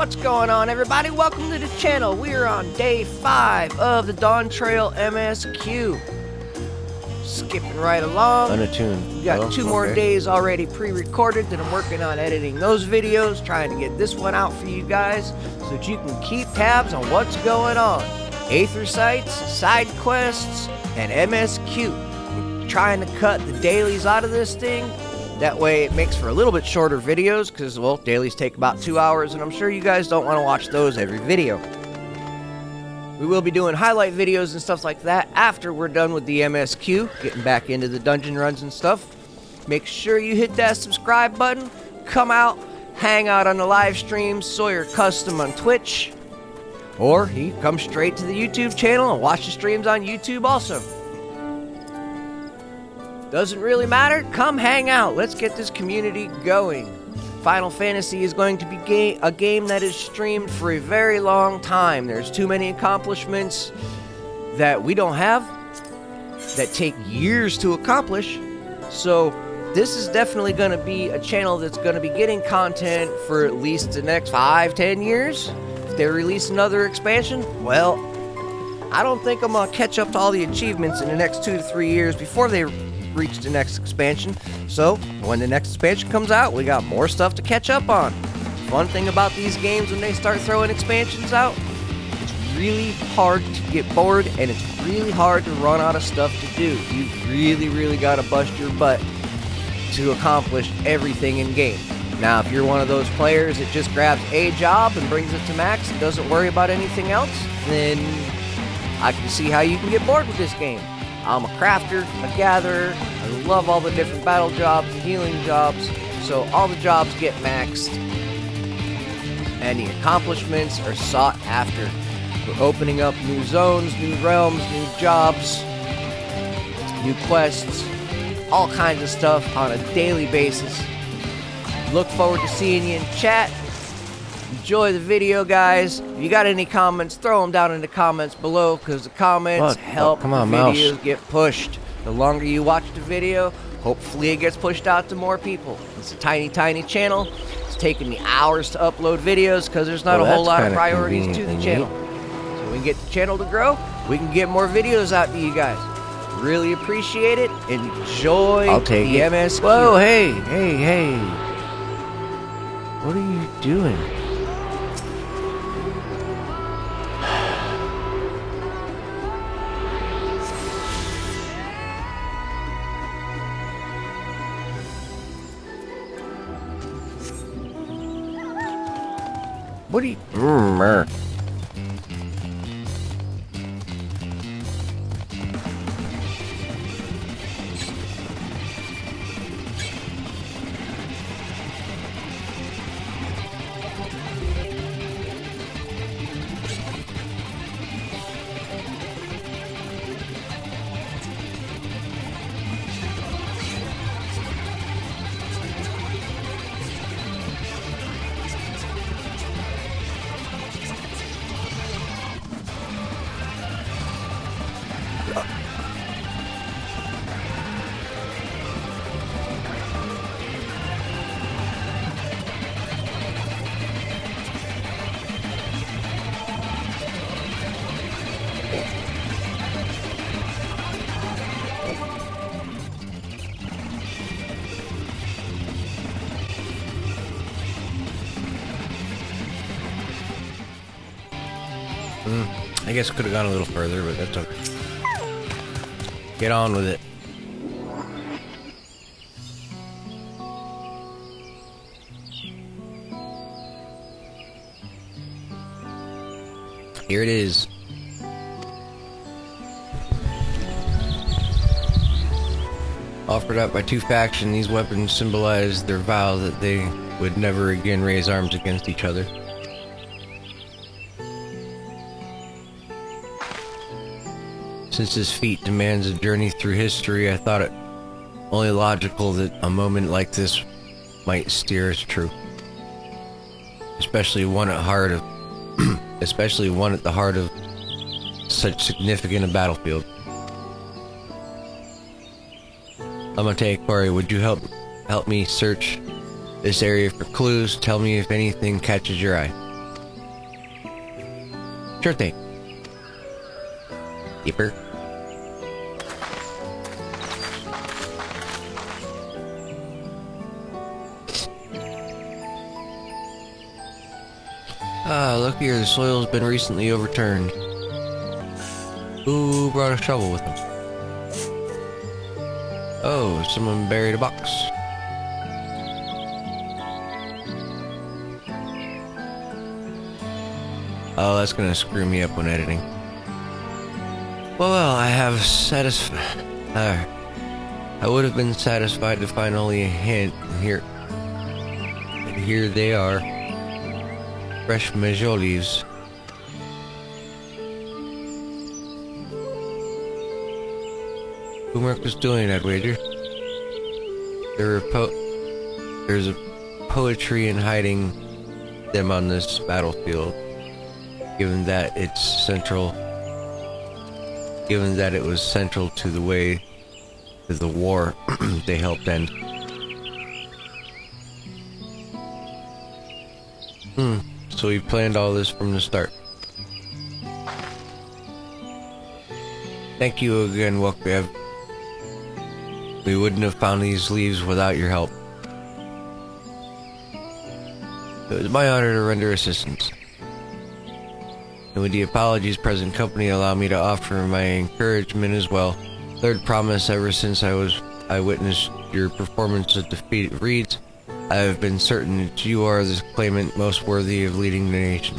What's going on, everybody? Welcome to the channel. We are on day 5 of the Dawntrail MSQ. Skipping right along. Unattuned. We got 2 more days already pre-recorded that I'm working on editing those videos, trying to get this one out for you guys so that you can keep tabs on what's going on. Aether sites, side quests, and MSQ. I'm trying to cut the dailies out of this thing. That way it makes for a little bit shorter videos because, well, dailies take about 2 hours, and I'm sure you guys don't want to watch those every video. We will be doing highlight videos and stuff like that after we're done with the MSQ, getting back into the dungeon runs and stuff. Make sure you hit that subscribe button, come out, hang out on the live stream, Sawyer Custom on Twitch, or you come straight to the YouTube channel and watch the streams on YouTube also. Doesn't really matter, come hang out, let's get this community going. Final Fantasy is going to be a game that is streamed for a very long time. There's too many accomplishments that we don't have, that take years to accomplish. So this is definitely going to be a channel that's going to be getting content for at least the next 5-10 years. If they release another expansion, well, I don't think I'm going to catch up to all the achievements in the next 2 to 3 years before they reach the next expansion. So when the next expansion comes out, we got more stuff to catch up on. Fun thing about these games when they start throwing expansions out, it's really hard to get bored and it's really hard to run out of stuff to do. You really got to bust your butt to accomplish everything in game. Now if you're one of those players that just grabs a job and brings it to max and doesn't worry about anything else, then I can see how you can get bored with this game. I'm a crafter, a gatherer, I love all the different battle jobs and healing jobs, so all the jobs get maxed, and the accomplishments are sought after. We're opening up new zones, new realms, new jobs, new quests, all kinds of stuff on a daily basis. Look forward to seeing you in chat. Enjoy the video, guys. If you got any comments, throw them down in the comments below, because the comments help the videos get pushed. The longer you watch the video, hopefully it gets pushed out to more people. It's a tiny channel. It's taking me hours to upload videos because there's not a whole lot of priorities to the channel. So we can get the channel to grow, we can get more videos out to you guys. Really appreciate it. Enjoy the MSQ. Whoa, hey. What are you doing? What are you... I guess could have gone a little further, but that's okay. Get on with it. Here it is. Offered up by 2 factions, these weapons symbolize their vow that they would never again raise arms against each other. Since this feat demands a journey through history, I thought it only logical that a moment like this might steer us true. Especially one at the heart of such significant a battlefield. Amate Quarry, would you help me search this area for clues? Tell me if anything catches your eye. Sure thing. Yipper. Ah, look here, the soil's been recently overturned. Who brought a shovel with them? Oh, someone buried a box. Oh, that's gonna screw me up when editing. Well, I have I would have been satisfied to find only a hint. Here they are. Fresh majo leaves. Who Merc was doing that, wager? There's a poetry in hiding them on this battlefield. Given that it was central to the way to the war they helped end. So we planned all this from the start. Thank you again, Wukbev. We wouldn't have found these leaves without your help. It was my honor to render assistance. And with the apologies present company, allow me to offer my encouragement as well. Third promise, ever since I witnessed your performance at defeat Reeds, I have been certain that you are the claimant most worthy of leading the nation.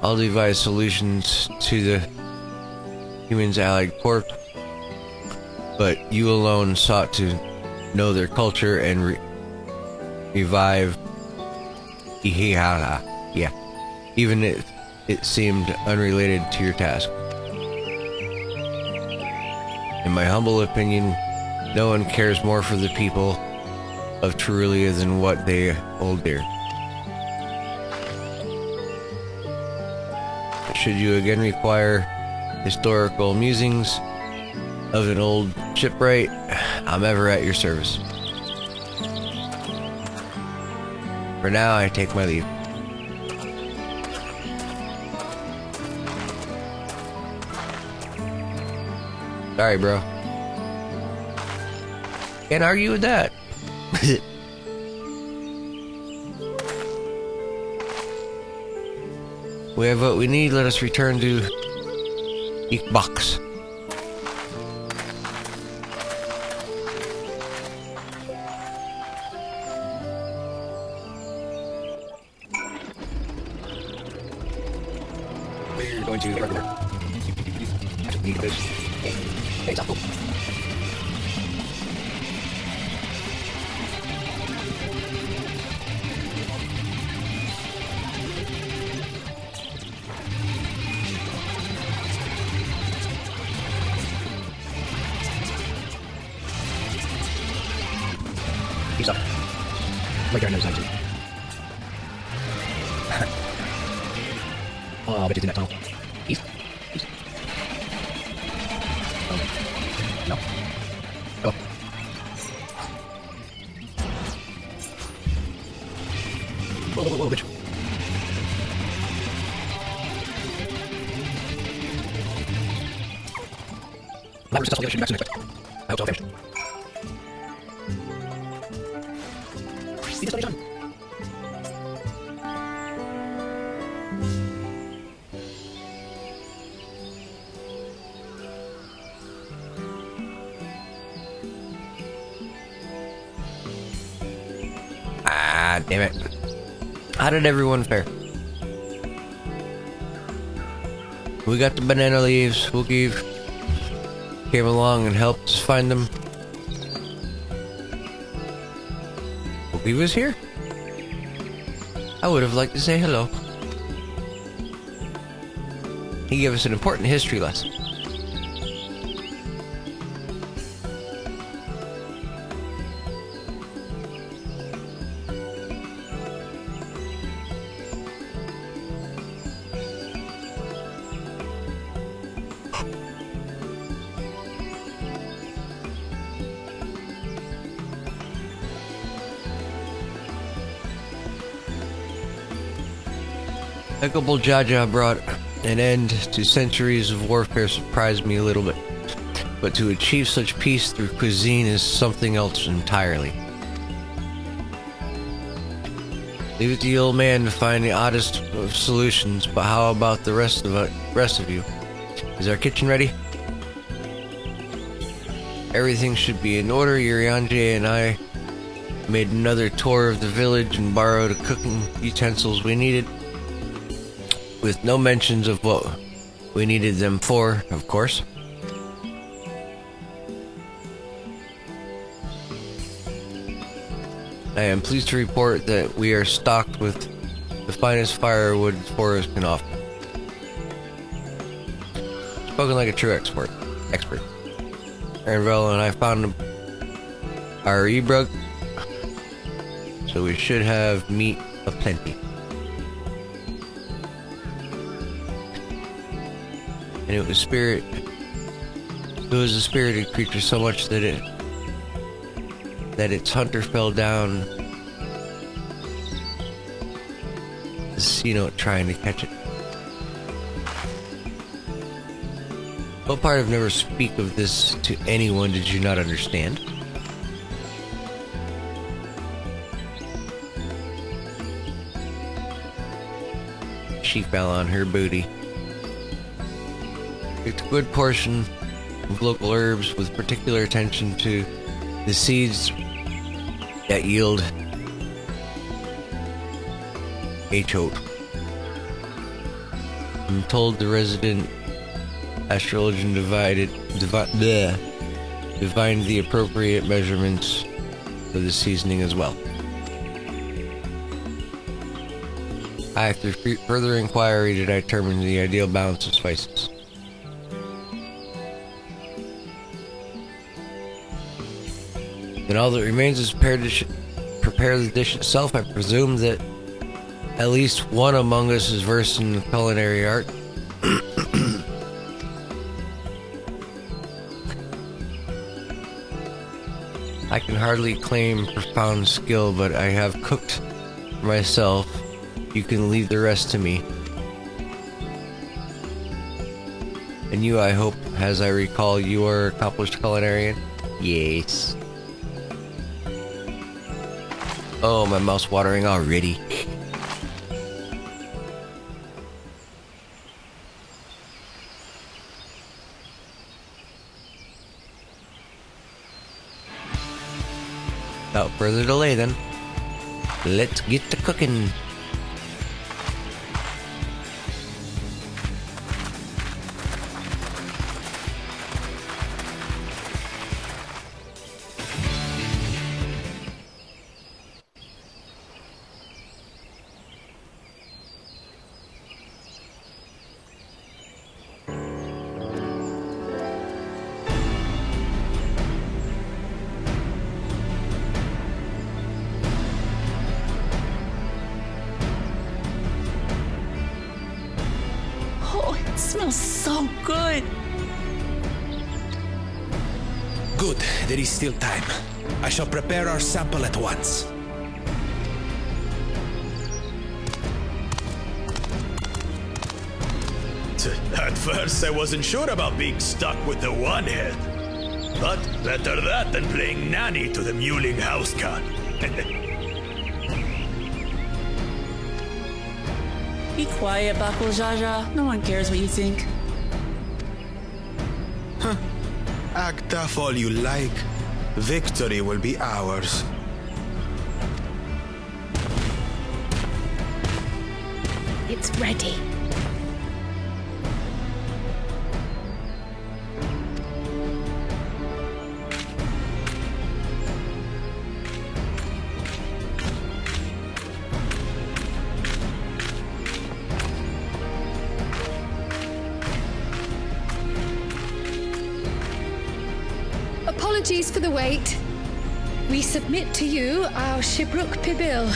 I'll devise solutions to the humans allied corp, but you alone sought to know their culture and revive Ihihara. Yeah. Even if it seemed unrelated to your task. In my humble opinion, no one cares more for the people of Trulia than what they hold dear. Should you again require historical musings of an old shipwright, I'm ever at your service. For now, I take my leave. Sorry, bro. Can't argue with that. We have what we need. Let us return to Eek Box. We're going to need this. Hey, it's cool. He's up. Right there, I know his name too. Oh, I bet he's in that tunnel. East. No. Go. Whoa, bitch. That was successful. Shooting back to next fight. I hope so. Finished. He just done. Ah, damn it. How did everyone fare? We got the banana leaves. Wookiee came along and helped us find them. Wookiee was here. I would have liked to say hello. He gave us an important history lesson. Equable Jaja brought an end to centuries of warfare surprised me a little bit. But to achieve such peace through cuisine is something else entirely. Leave it to the old man to find the oddest of solutions, but how about the rest of you? Is our kitchen ready? Everything should be in order. Urianger and I made another tour of the village and borrowed the cooking utensils we needed, with no mentions of what we needed them for, of course. I am pleased to report that we are stocked with the finest firewood the forest can offer. Spoken like a true expert. Aaronville and I found our ebrug, so we should have meat aplenty. And it was a spirited creature, so much that its hunter fell down, trying to catch it. What part of never speak of this to anyone did you not understand? She fell on her booty. Picked a good portion of local herbs with particular attention to the seeds that yield H-Oat. I'm told the resident astrologian divined the appropriate measurements for the seasoning as well. After further inquiry did I determine the ideal balance of spices. Then all that remains is prepare the dish itself. I presume that at least one among us is versed in culinary art. I can hardly claim profound skill, but I have cooked for myself. You can leave the rest to me. And you, I hope, as I recall, you are an accomplished culinarian? Yes. Oh, my mouth's watering already. Without further delay then, let's get to cooking. It smells so good. Good, there is still time. I shall prepare our sample at once. At first, I wasn't sure about being stuck with the one head. But better that than playing nanny to the mewling house cat. Be quiet, Bakul Jaja. No one cares what you think. Act tough all you like. Victory will be ours. It's ready. Apologies for the wait. We submit to you our Shibruk Pibil.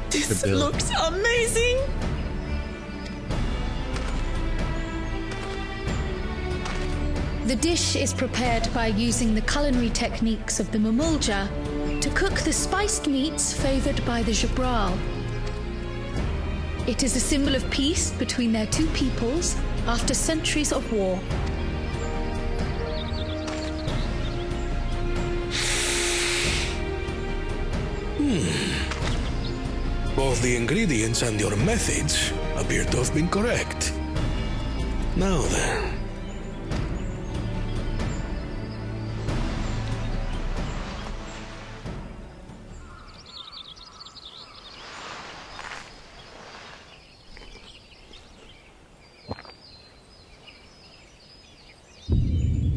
This looks amazing. The dish is prepared by using the culinary techniques of the Mamulja to cook the spiced meats favored by the Jabral. It is a symbol of peace between their two peoples after centuries of war. Both the ingredients and your methods appear to have been correct. Now then.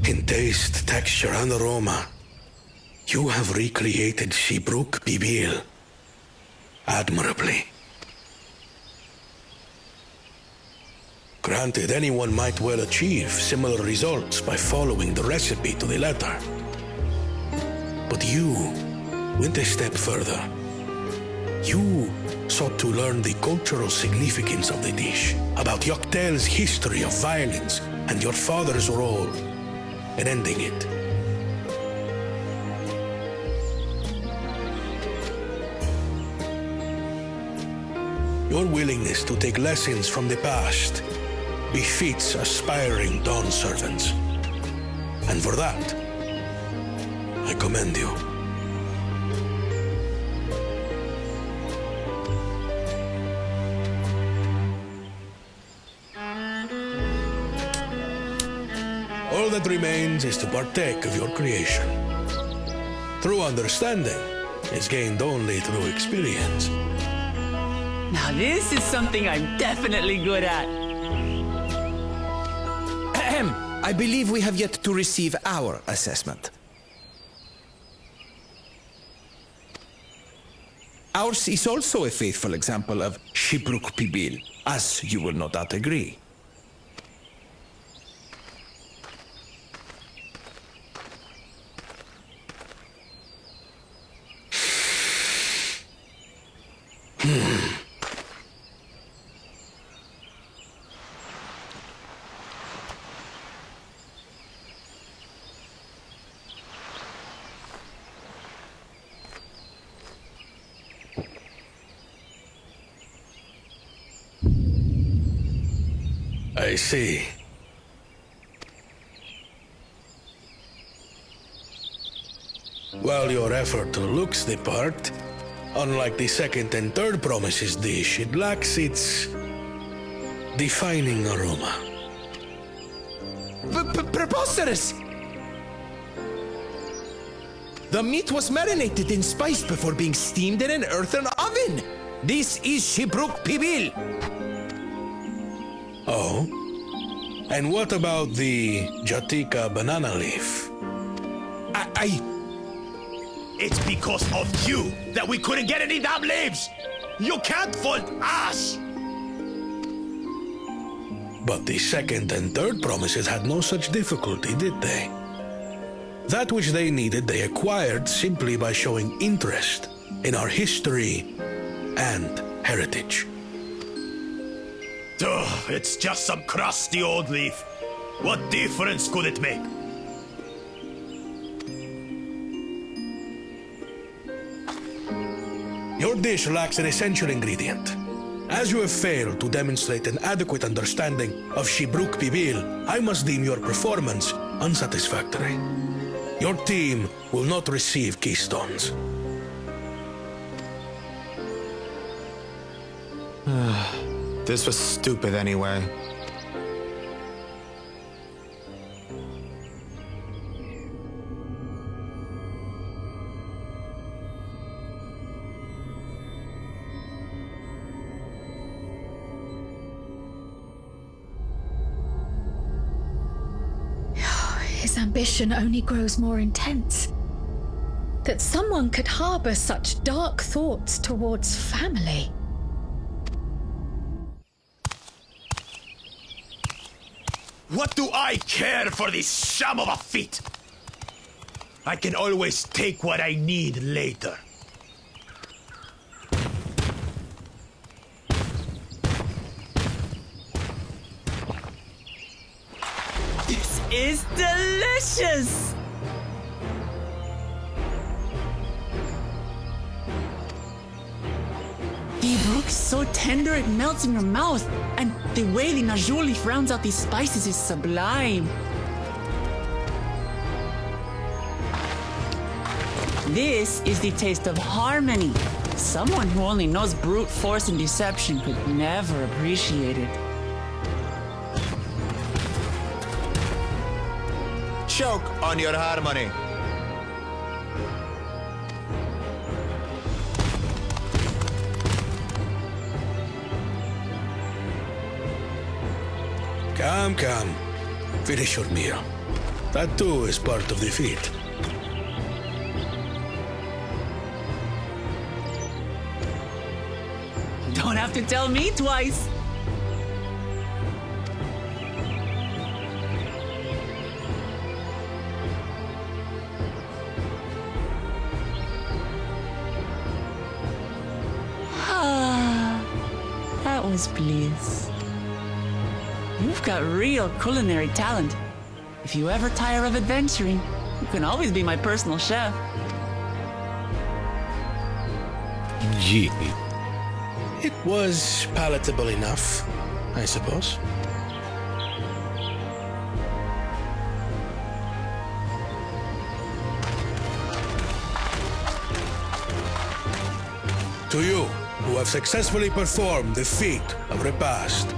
In taste, texture, and aroma, you have recreated Shibruk Pibil admirably. Granted, anyone might well achieve similar results by following the recipe to the letter. But you went a step further. You sought to learn the cultural significance of the dish, about Yoctel's history of violence and your father's role in ending it. Your willingness to take lessons from the past befits aspiring Dawn servants. And for that, I commend you. All that remains is to partake of your creation. True understanding is gained only through experience. Now this is something I'm definitely good at. Ahem. I believe we have yet to receive our assessment. Ours is also a faithful example of Shibruk Pibil, as you will no doubt agree. I see. While your effort looks the part, unlike the second and third promises dish, it lacks its defining aroma. Preposterous! The meat was marinated in spice before being steamed in an earthen oven. This is Shibruk Pibil. Oh? And what about the Jatika banana leaf? It's because of you that we couldn't get any damn leaves! You can't fault us! But the second and third promises had no such difficulty, did they? That which they needed, they acquired simply by showing interest in our history and heritage. Ugh, it's just some crusty old leaf. What difference could it make? Your dish lacks an essential ingredient. As you have failed to demonstrate an adequate understanding of Shibruk Pibil, I must deem your performance unsatisfactory. Your team will not receive keystones. This was stupid anyway. His ambition only grows more intense. That someone could harbor such dark thoughts towards family. What do I care for this sham of a feat? I can always take what I need later. This is delicious! The brook is so tender it melts in your mouth, and the way the najul leaf rounds out these spices is sublime. This is the taste of harmony. Someone who only knows brute force and deception could never appreciate it. Choke on your harmony. Come. Finish your meal. That too is part of the feat. Don't have to tell me twice. That was bliss. You've got real culinary talent. If you ever tire of adventuring, you can always be my personal chef. Gee. It was palatable enough, I suppose. To you, who have successfully performed the feat of repast,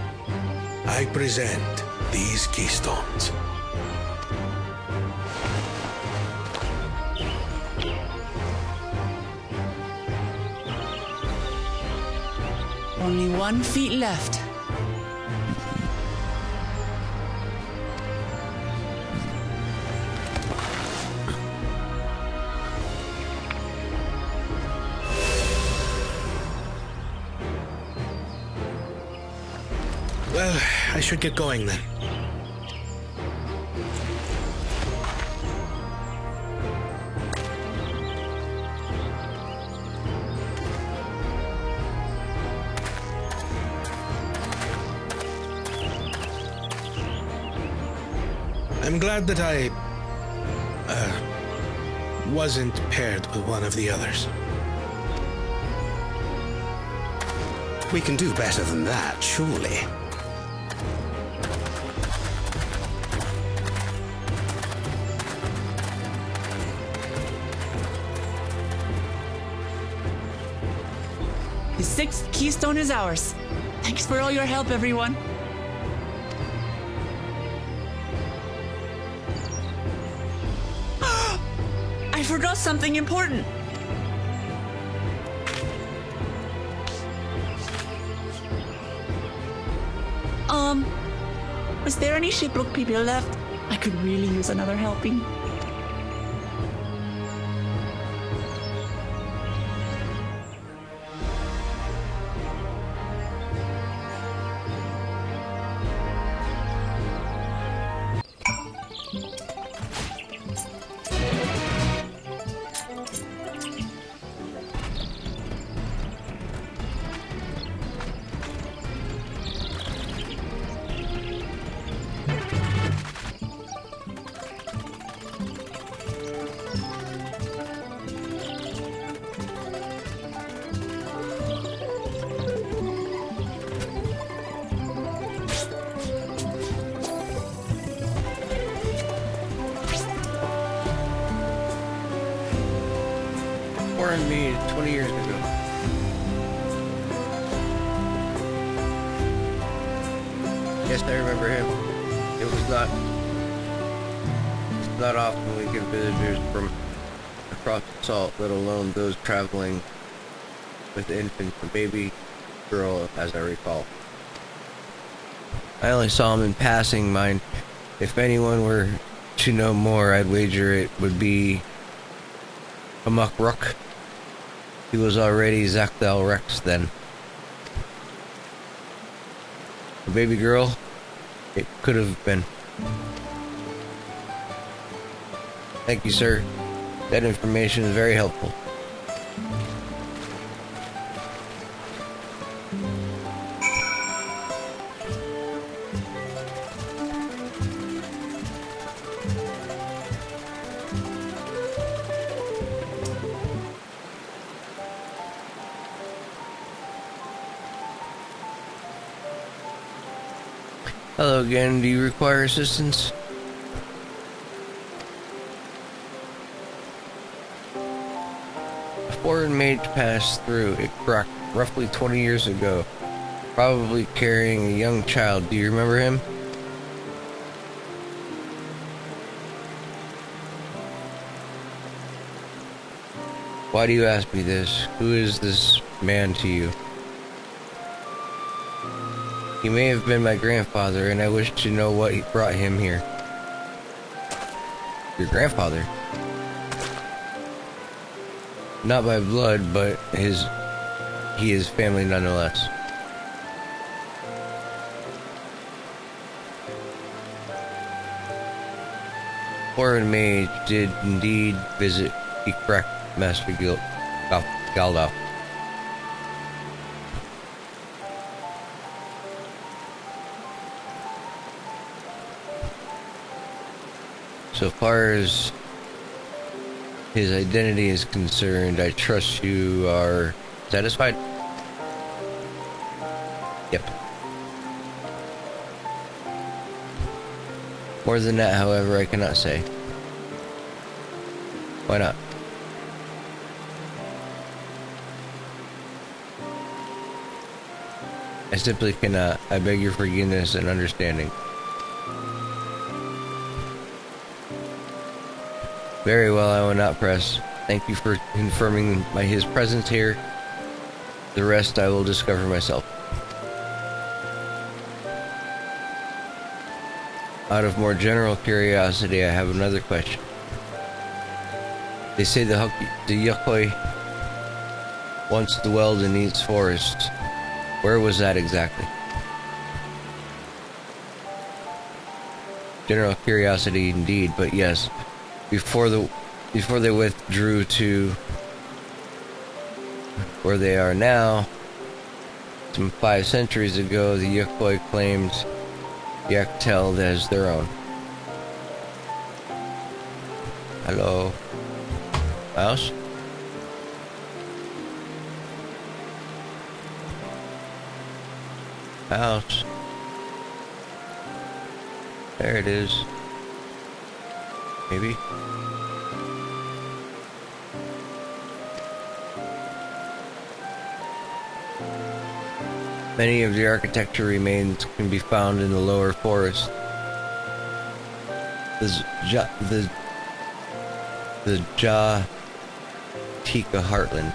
I present these keystones. Only 1 feet left. Well, I should get going then. I'm glad that I wasn't paired with one of the others. We can do better than that, surely. The 6th keystone is ours. Thanks for all your help, everyone. I forgot something important. Was there any Shipbrook people left? I could really use another helping. Warned me 20 years ago. Yes, I remember him. It was not often we get visitors from across the salt, let alone those traveling with infants, a baby girl, as I recall. I only saw him in passing. Mine. If anyone were to know more, I'd wager it would be Amukruk. He was already Zakdal Rex then. A baby girl? It could have been. Thank you, sir. That information is very helpful. Hello again. Do you require assistance? A foreign mage passed through Ikrak roughly 20 years ago, probably carrying a young child. Do you remember him? Why do you ask me this? Who is this man to you? He may have been my grandfather, and I wish to know what brought him here. Your grandfather? Not by blood, but he is family nonetheless. Foreign mage did indeed visit Ikrak, Master Galdaf. So far as his identity is concerned, I trust you are satisfied? Yep. More than that, however, I cannot say. Why not? I simply cannot. I beg your forgiveness and understanding. Very well, I will not press. Thank you for confirming his presence here. The rest I will discover myself. Out of more general curiosity, I have another question. They say the Yokoi once dwelled in these forests. Where was that exactly? General curiosity indeed, but yes. Before they withdrew to where they are now, some 5 centuries ago, the Yokoi claimed Yaktel as their own. Hello. Mouse? Mouse. There it is. Maybe. Many of the architecture remains can be found in the lower forest. The Jatika Heartland.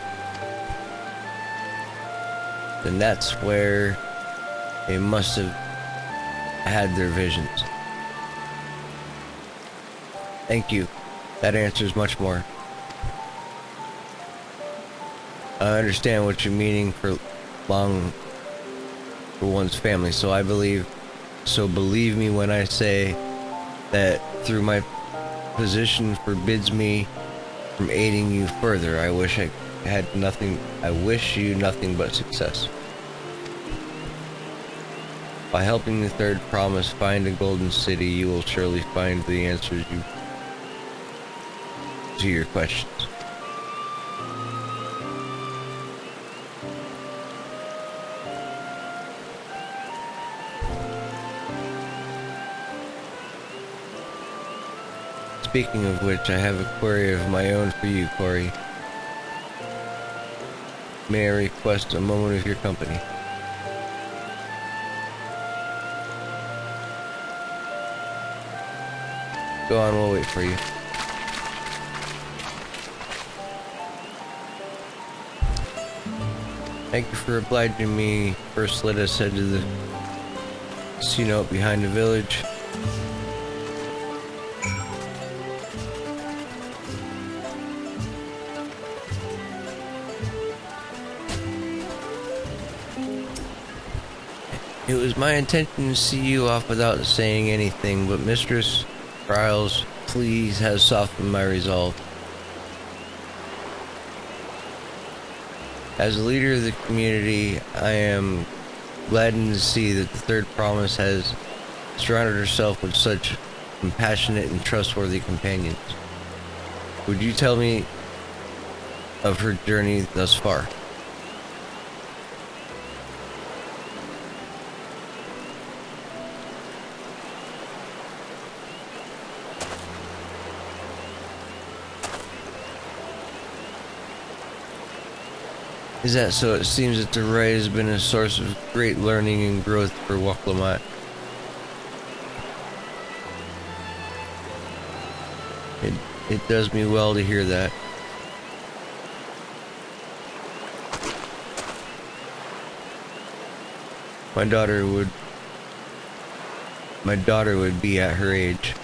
And that's where they must have had their visions. Thank you. That answers much more. I understand what you're meaning for one's family, so believe me when I say that through my position forbids me from aiding you further. I wish you nothing but success. By helping the third promise find a golden city, you will surely find the answers to your questions. Speaking of which, I have a query of my own for you, Corey. May I request a moment of your company? Go on, we'll wait for you. Thank you for obliging me. First, let us head to the casino behind the village. It was my intention to see you off without saying anything, but Mistress Trials, please, has softened my resolve. As a leader of the community, I am gladdened to see that the third promise has surrounded herself with such compassionate and trustworthy companions. Would you tell me of her journey thus far? Is that so? It seems that the rite has been a source of great learning and growth for Woklamat. It does me well to hear that. My daughter would be at her age.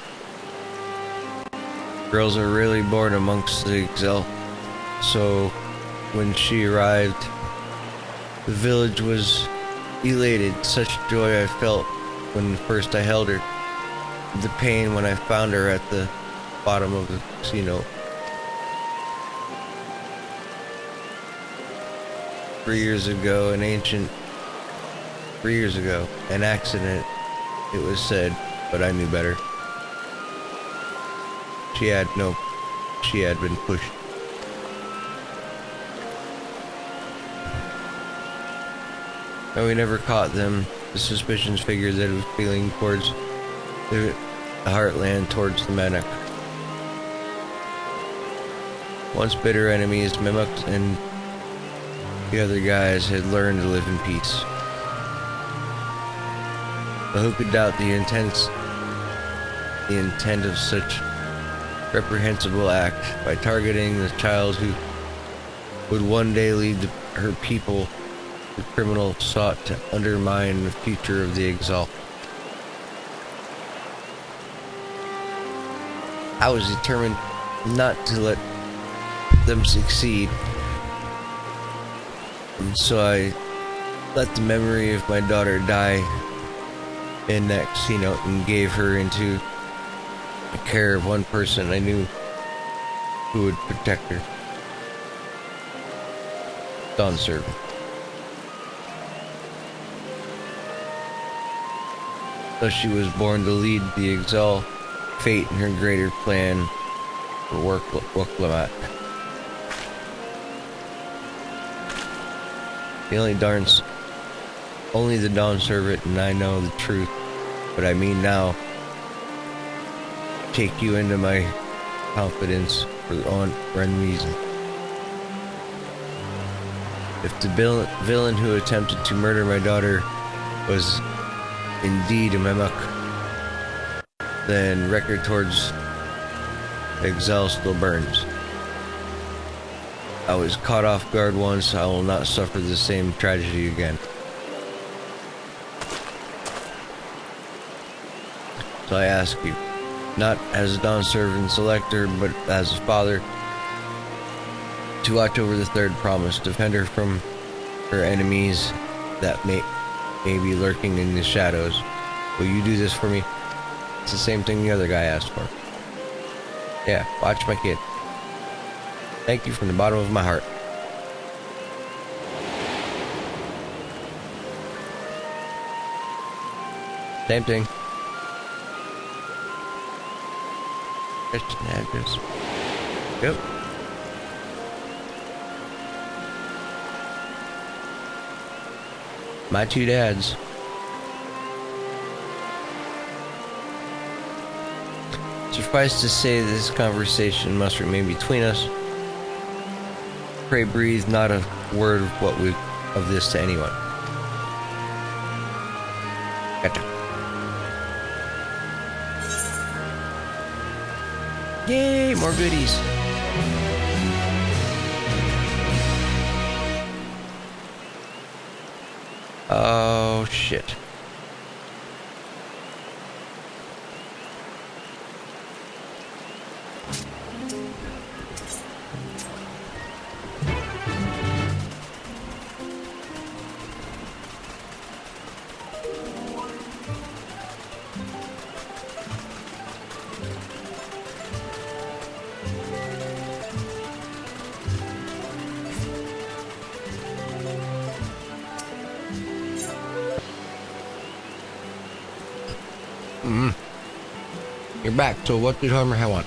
Girls are rarely born amongst the Ixal, so when she arrived, the village was elated. Such joy I felt when first I held her. The pain when I found her at the bottom of the casino. 3 years ago, an accident, it was said, but I knew better. She had been pushed. And we never caught them. The suspicions figured that it was feeling towards the heartland, towards the Manak. Once bitter enemies, Mimuk and the other guys had learned to live in peace. But who could doubt the intent of such reprehensible act by targeting the child who would one day lead her people? The criminal sought to undermine the future of the Ixal. I was determined not to let them succeed, and so I let the memory of my daughter die in that casino and gave her into the care of one person I knew who would protect her. Dawn servant. Thus she was born to lead the Ixal fate in her greater plan for Woklamat. Only the Dawn servant and I know the truth, but I mean now, take you into my confidence for one reason. If the villain who attempted to murder my daughter was indeed a Memuk, then record towards Ixal still burns. I was caught off guard once. I will not suffer the same tragedy again. So I ask you, not as a Dawn servant selector, but as a father, to watch over the third promise, defend her from her enemies that may be lurking in the shadows. Will you do this for me? It's the same thing the other guy asked for. Yeah, watch my kid. Thank you from the bottom of my heart. Same thing. Christian address. Yep. My two dads. Suffice to say, this conversation must remain between us. Pray breathe not a word of this to anyone. Gotcha. Yay, more goodies. Oh, shit. You're back, so what did Homer want?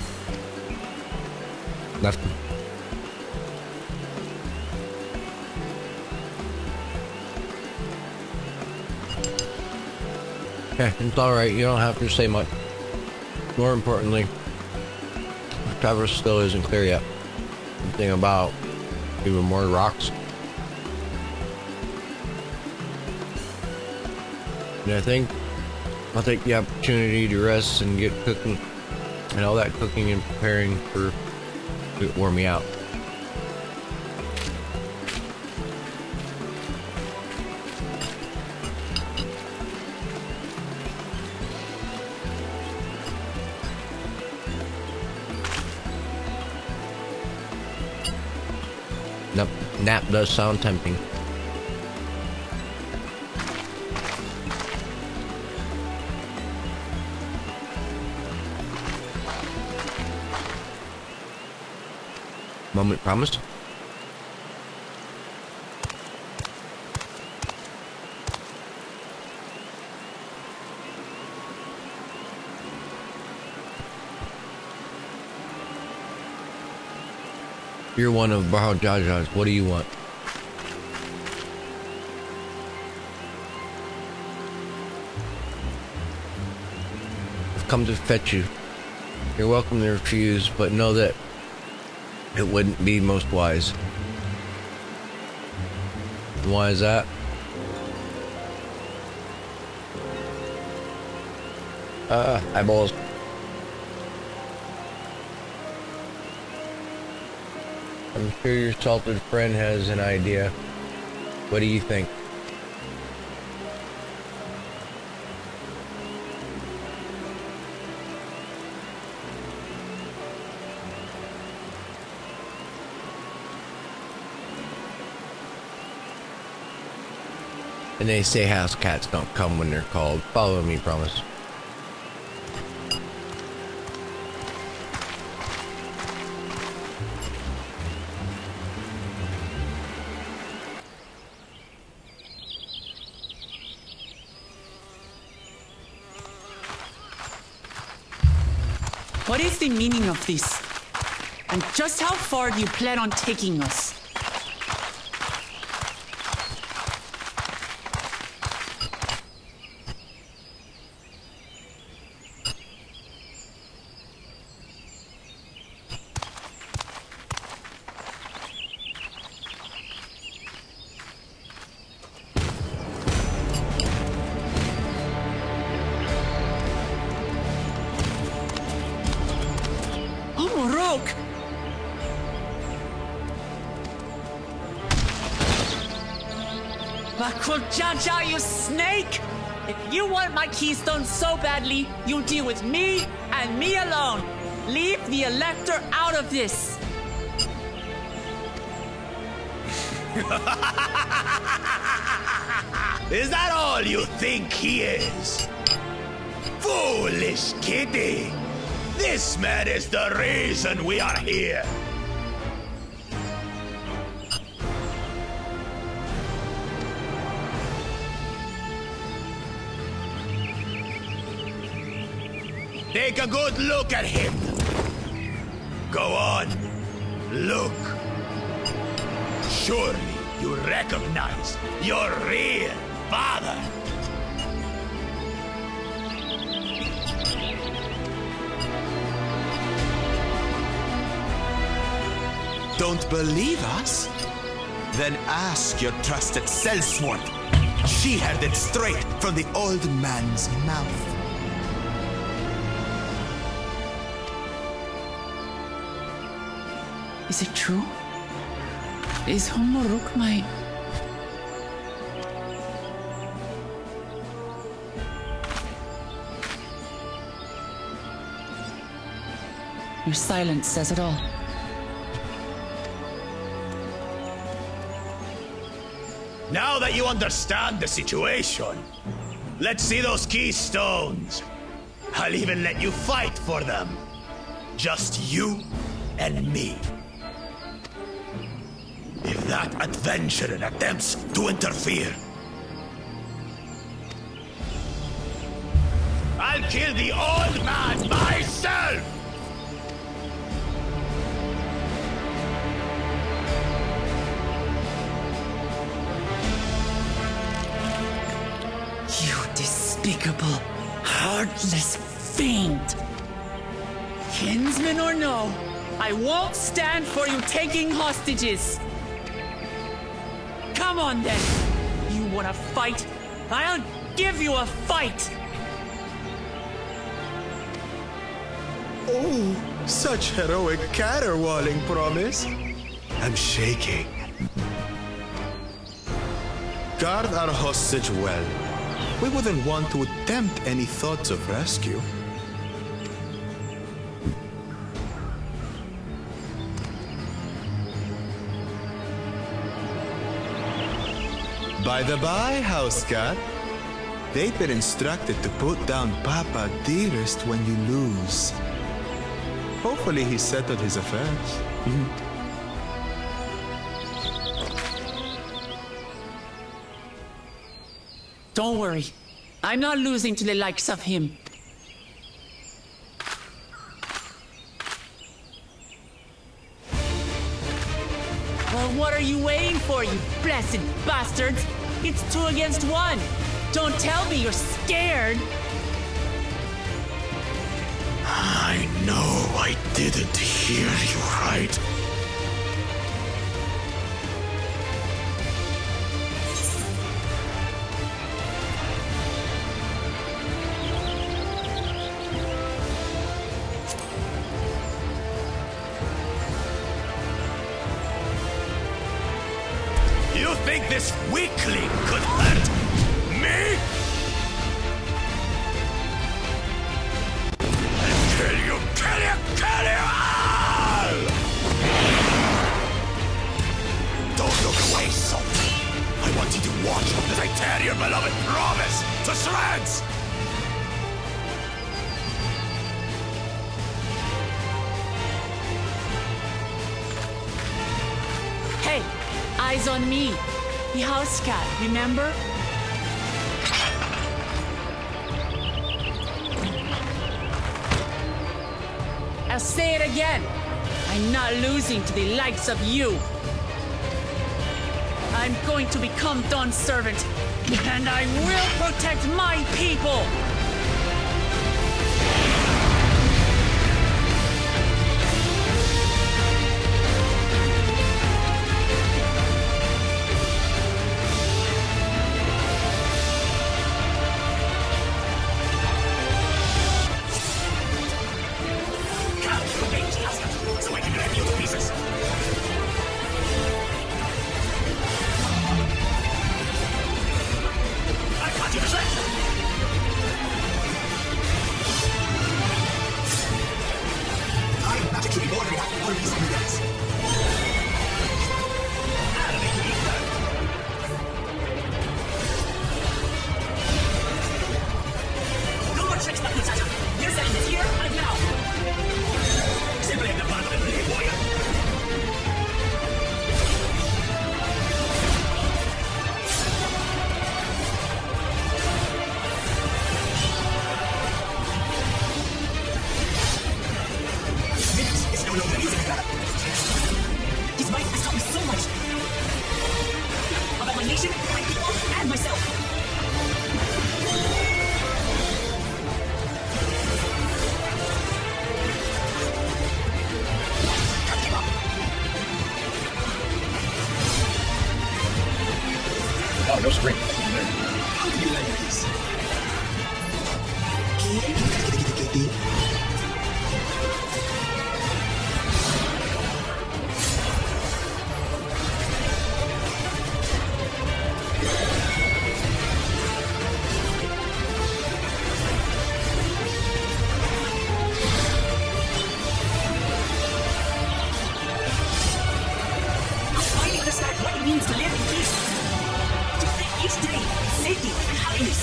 Nothing. Okay, it's alright, you don't have to say much. More importantly, Trevor still isn't clear yet. Something about even more rocks. And I think I'll take the opportunity to rest and get cooking. And all that cooking and preparing for it wore me out. Nap does sound tempting. Moment promised. You're one of Bajo Jajas. What do you want? I've come to fetch you. You're welcome to refuse, but know that it wouldn't be most wise. And why is that? Eyeballs. I'm sure your salted friend has an idea. What do you think? And they say house cats don't come when they're called. Follow me, promise. What is the meaning of this? And just how far do you plan on taking us? Jaja, you snake! If you want my keystone so badly, you deal with me and me alone. Leave the Elector out of this. Is that all you think he is? Foolish kitty! This man is the reason we are here. Take a good look at him. Go on. Look. Surely you recognize your real father. Don't believe us? Then ask your trusted Sellsworth. She heard it straight from the old man's mouth. Is it true? Is Homoruk my... Your silence says it all. Now that you understand the situation, let's see those keystones. I'll even let you fight for them. Just you and me. If that adventurer attempts to interfere, I'll kill the old man myself! You despicable, heartless fiend! Kinsman or no, I won't stand for you taking hostages! Come on then! You wanna fight? I'll give you a fight! Oh, such heroic caterwauling promise. I'm shaking. Guard our hostage well. We wouldn't want to attempt any thoughts of rescue. By the by, house cat, they've been instructed to put down Papa Dearest when you lose. Hopefully he settled his affairs. Don't worry. I'm not losing to the likes of him. Well, what are you waiting for, you blessed bastards? It's 2 against 1. Don't tell me you're scared. I know I didn't hear you right. You think this weakling could hurt me? Kill you all! Don't look away, Salt. I want you to watch as I tear your beloved promise to shreds! Hey, eyes on me. The house cat, remember? I'll say it again. I'm not losing to the likes of you. I'm going to become Dawn's servant, and I will protect my people. So I can rip you to pieces. I got you to shreds! I'm magically more than all these new guys. No more tricks, Dr. Chacha. Your setting is here and now. Simply at the bottom of the league, warrior. Minutes is no longer easy to gather. His might has taught me so much about my nation, my people, and myself. Oh, no spring. How do you like this? I understand what it means to live in peace. To live each day in safety and happiness.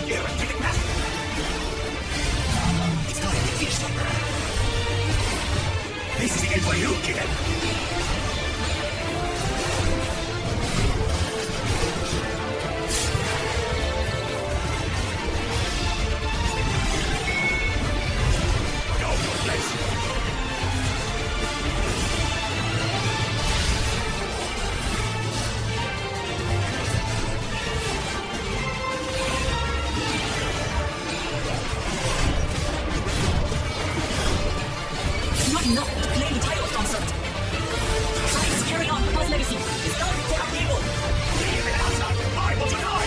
You're a ticket master. It's gotta be finished. This is the end for you, kid. Go to a place. It's not enough to claim the title of consort. Try to carry on Papa's legacy. It's not for our people. Leave it outside. I will deny.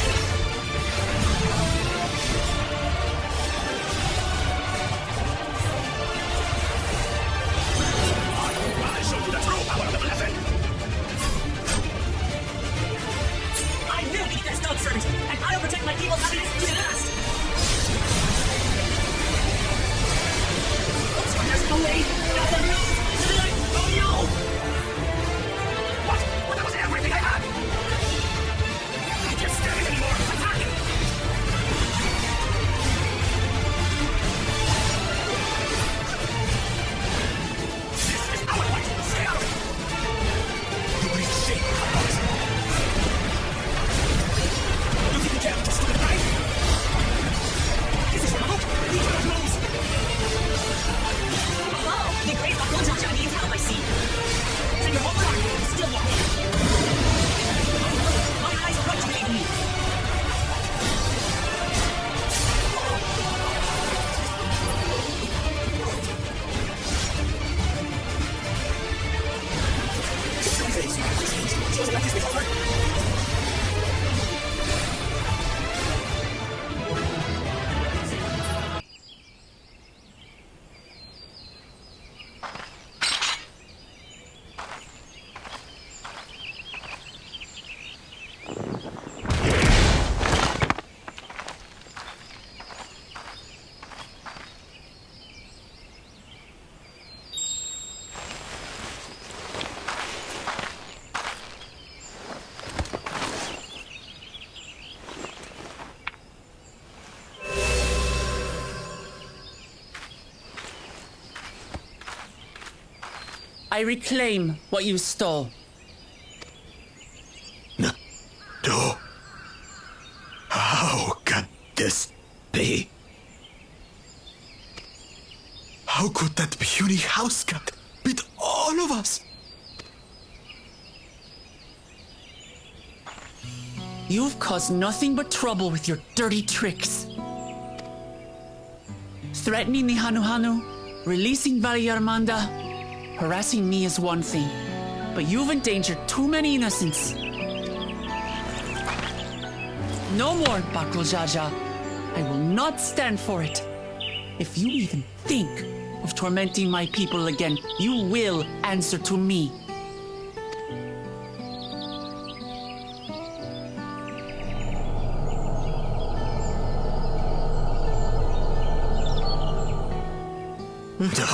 I reclaim what you stole. No. How can this be? How could that puny house cat beat all of us? You've caused nothing but trouble with your dirty tricks. Threatening the Hanuhanu, releasing Valyarmanda, harassing me is one thing, but you've endangered too many innocents. No more, Bakul Jaja. I will not stand for it. If you even think of tormenting my people again, you will answer to me. No.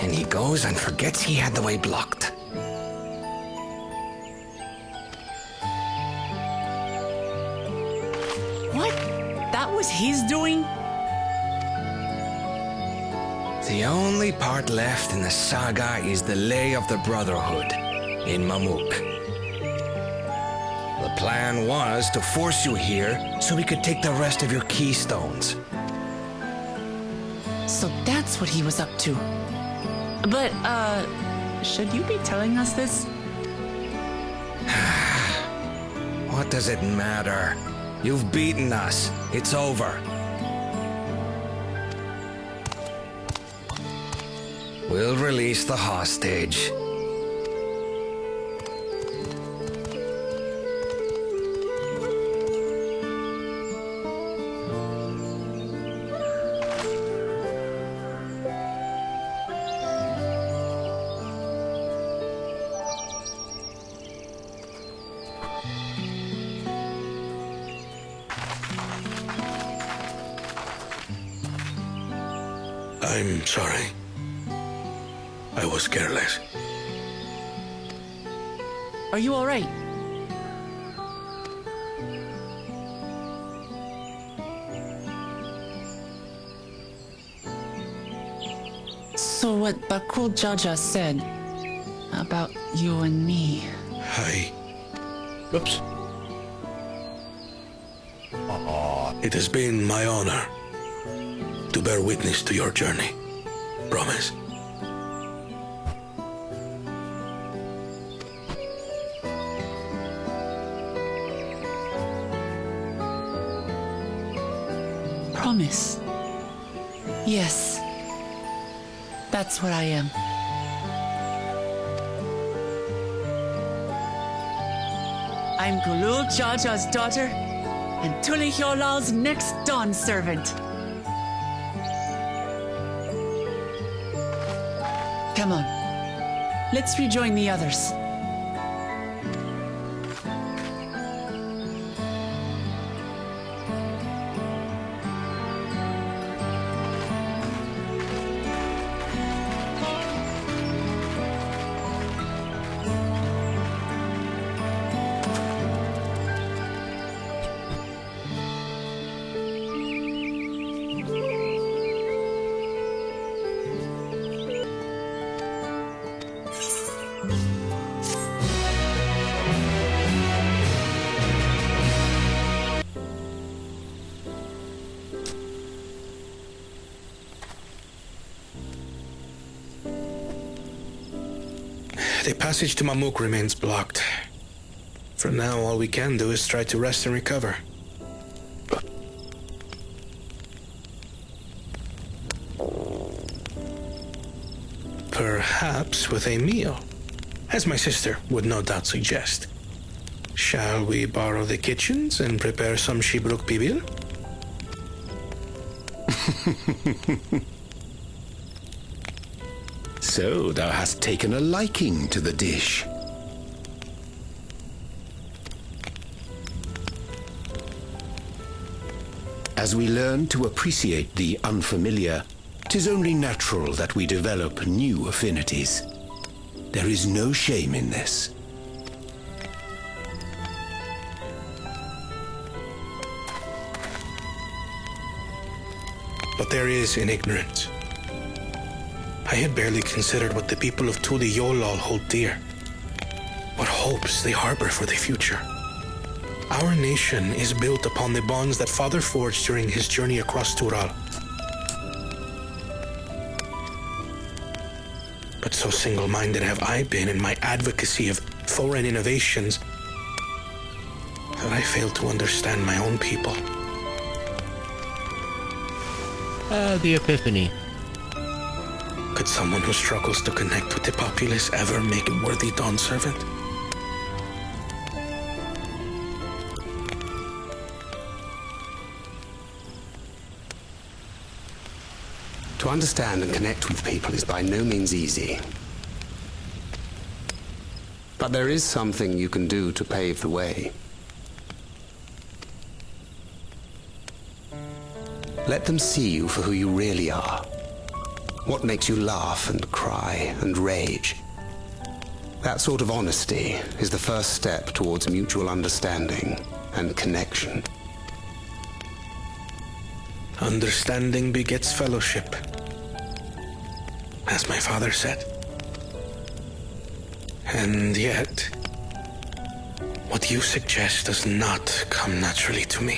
And he goes and forgets he had the way blocked. What? That was his doing? The only part left in the saga is the Lay of the Brotherhood in Mamuk. The plan was to force you here so we could take the rest of your keystones. So that's what he was up to. But, should you be telling us this? What does it matter? You've beaten us. It's over. We'll release the hostage. I'm sorry. I was careless. Are you all right? So what Bakul Jaja said about you and me. Oops. It has been my honor to bear witness to your journey. Promise. Promise. Yes. That's what I am. I'm Gulul Jaja's daughter and Tuli Hyolal's next dawn servant. Come on. Let's rejoin the others. The passage to Mamuk remains blocked. For now, all we can do is try to rest and recover. Perhaps with a meal, as my sister would no doubt suggest. Shall we borrow the kitchens and prepare some Shibruk Pibil? So thou hast taken a liking to the dish. As we learn to appreciate the unfamiliar, 'tis only natural that we develop new affinities. There is no shame in this. But there is in ignorance. I had barely considered what the people of Tuli Yolal hold dear. What hopes they harbor for the future. Our nation is built upon the bonds that Father forged during his journey across Tural. But so single-minded have I been in my advocacy of foreign innovations that I failed to understand my own people. The Epiphany. Could someone who struggles to connect with the populace ever make a worthy Dawn servant? To understand and connect with people is by no means easy. But there is something you can do to pave the way. Let them see you for who you really are. What makes you laugh and cry and rage. That sort of honesty is the first step towards mutual understanding and connection. Understanding begets fellowship, as my father said. And yet, what you suggest does not come naturally to me.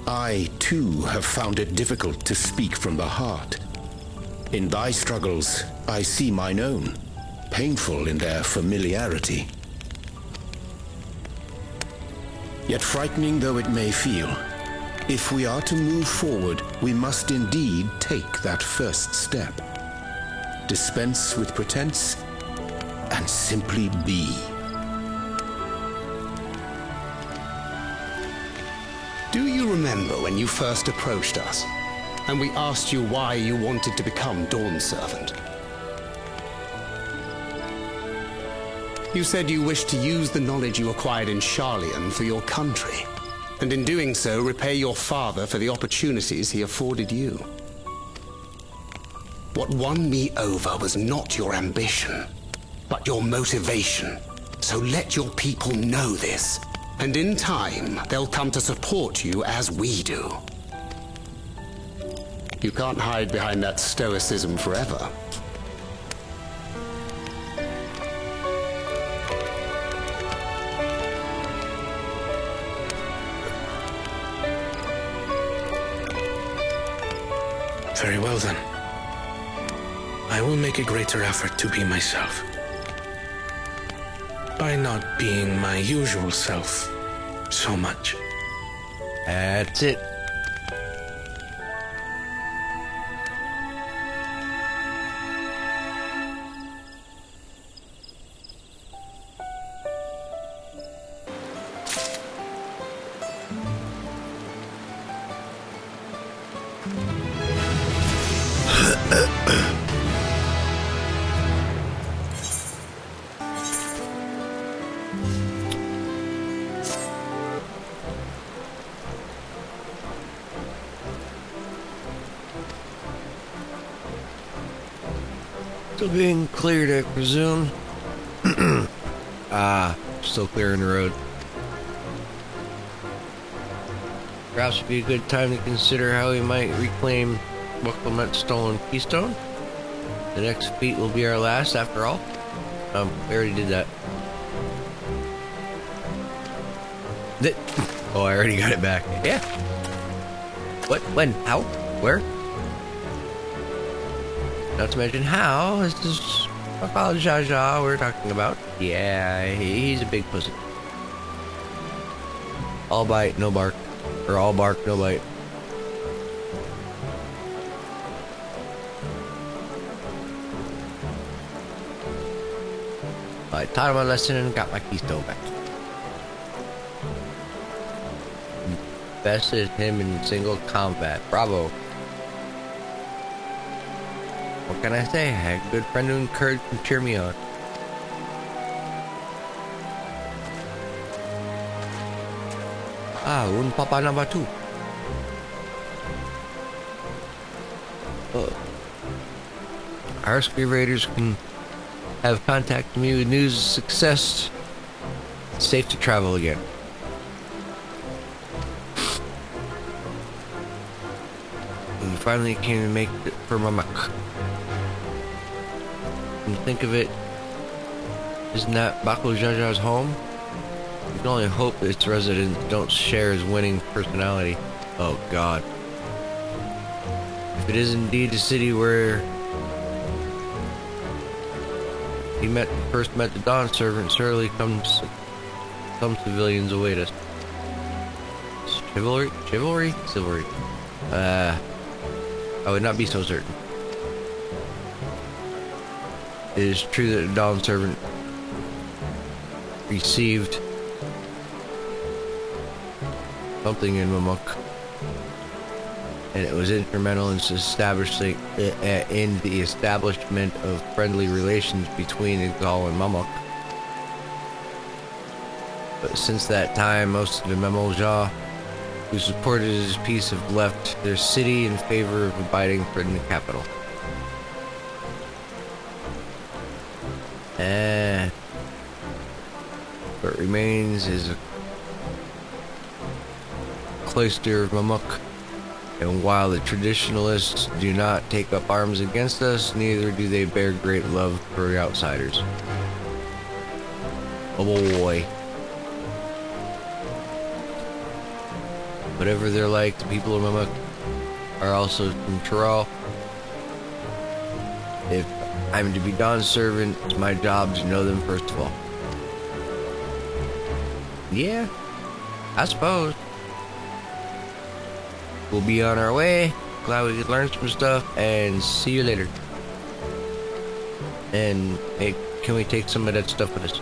I, too, have found it difficult to speak from the heart. In thy struggles, I see mine own, painful in their familiarity. Yet frightening though it may feel, if we are to move forward, we must indeed take that first step. Dispense with pretense, and simply be. Do you remember when you first approached us, and we asked you why you wanted to become Dawn Servant? You said you wished to use the knowledge you acquired in Sharlayan for your country, and in doing so repay your father for the opportunities he afforded you. What won me over was not your ambition, but your motivation. So let your people know this. And in time, they'll come to support you as we do. You can't hide behind that stoicism forever. Very well then. I will make a greater effort to be myself. By not being my usual self so much. That's it. Still being cleared, I presume. Still clearing the road. Perhaps would be a good time to consider how we might reclaim Wilcamet's stolen keystone. The next feat will be our last, after all. We already did that. Oh, I already got it back. Yeah. What? When? How? Where? Not to mention how. This is my father Zsa Zsa we're talking about. Yeah, he's a big pussy. All bite, no bark. Or all bark, no bite. I taught him a lesson and got my keystone back. Bested him in single combat. Bravo. What can I say? I had a good friend who encouraged and cheered me on. Un papa number 2. Our raiders can have contacted me with news of success. It's safe to travel again. We finally came to make it for Mamak. When you think of it, isn't that Bako Jaja's home? We can only hope that its residents don't share his winning personality. Oh god. If it is indeed the city where he first met the Dawn Servant, surely some civilians await us. Chivalry? I would not be so certain. It is true that the Dawn Servant received something in Mamuk, and it was instrumental in the establishment of friendly relations between Igal and Mamuk. But since that time, most of the Memolja who supported his peace have left their city in favor of abiding in the capital. What remains is a cloister of Mamuk, and while the traditionalists do not take up arms against us, neither do they bear great love for the outsiders. Oh boy. Whatever they're like, the people of Mamuk are also from Tural. If I'm to be Dawn's servant, it's my job to know them first of all. Yeah, I suppose. We'll be on our way. Glad we could learn some stuff, and see you later. And hey, can we take some of that stuff with us?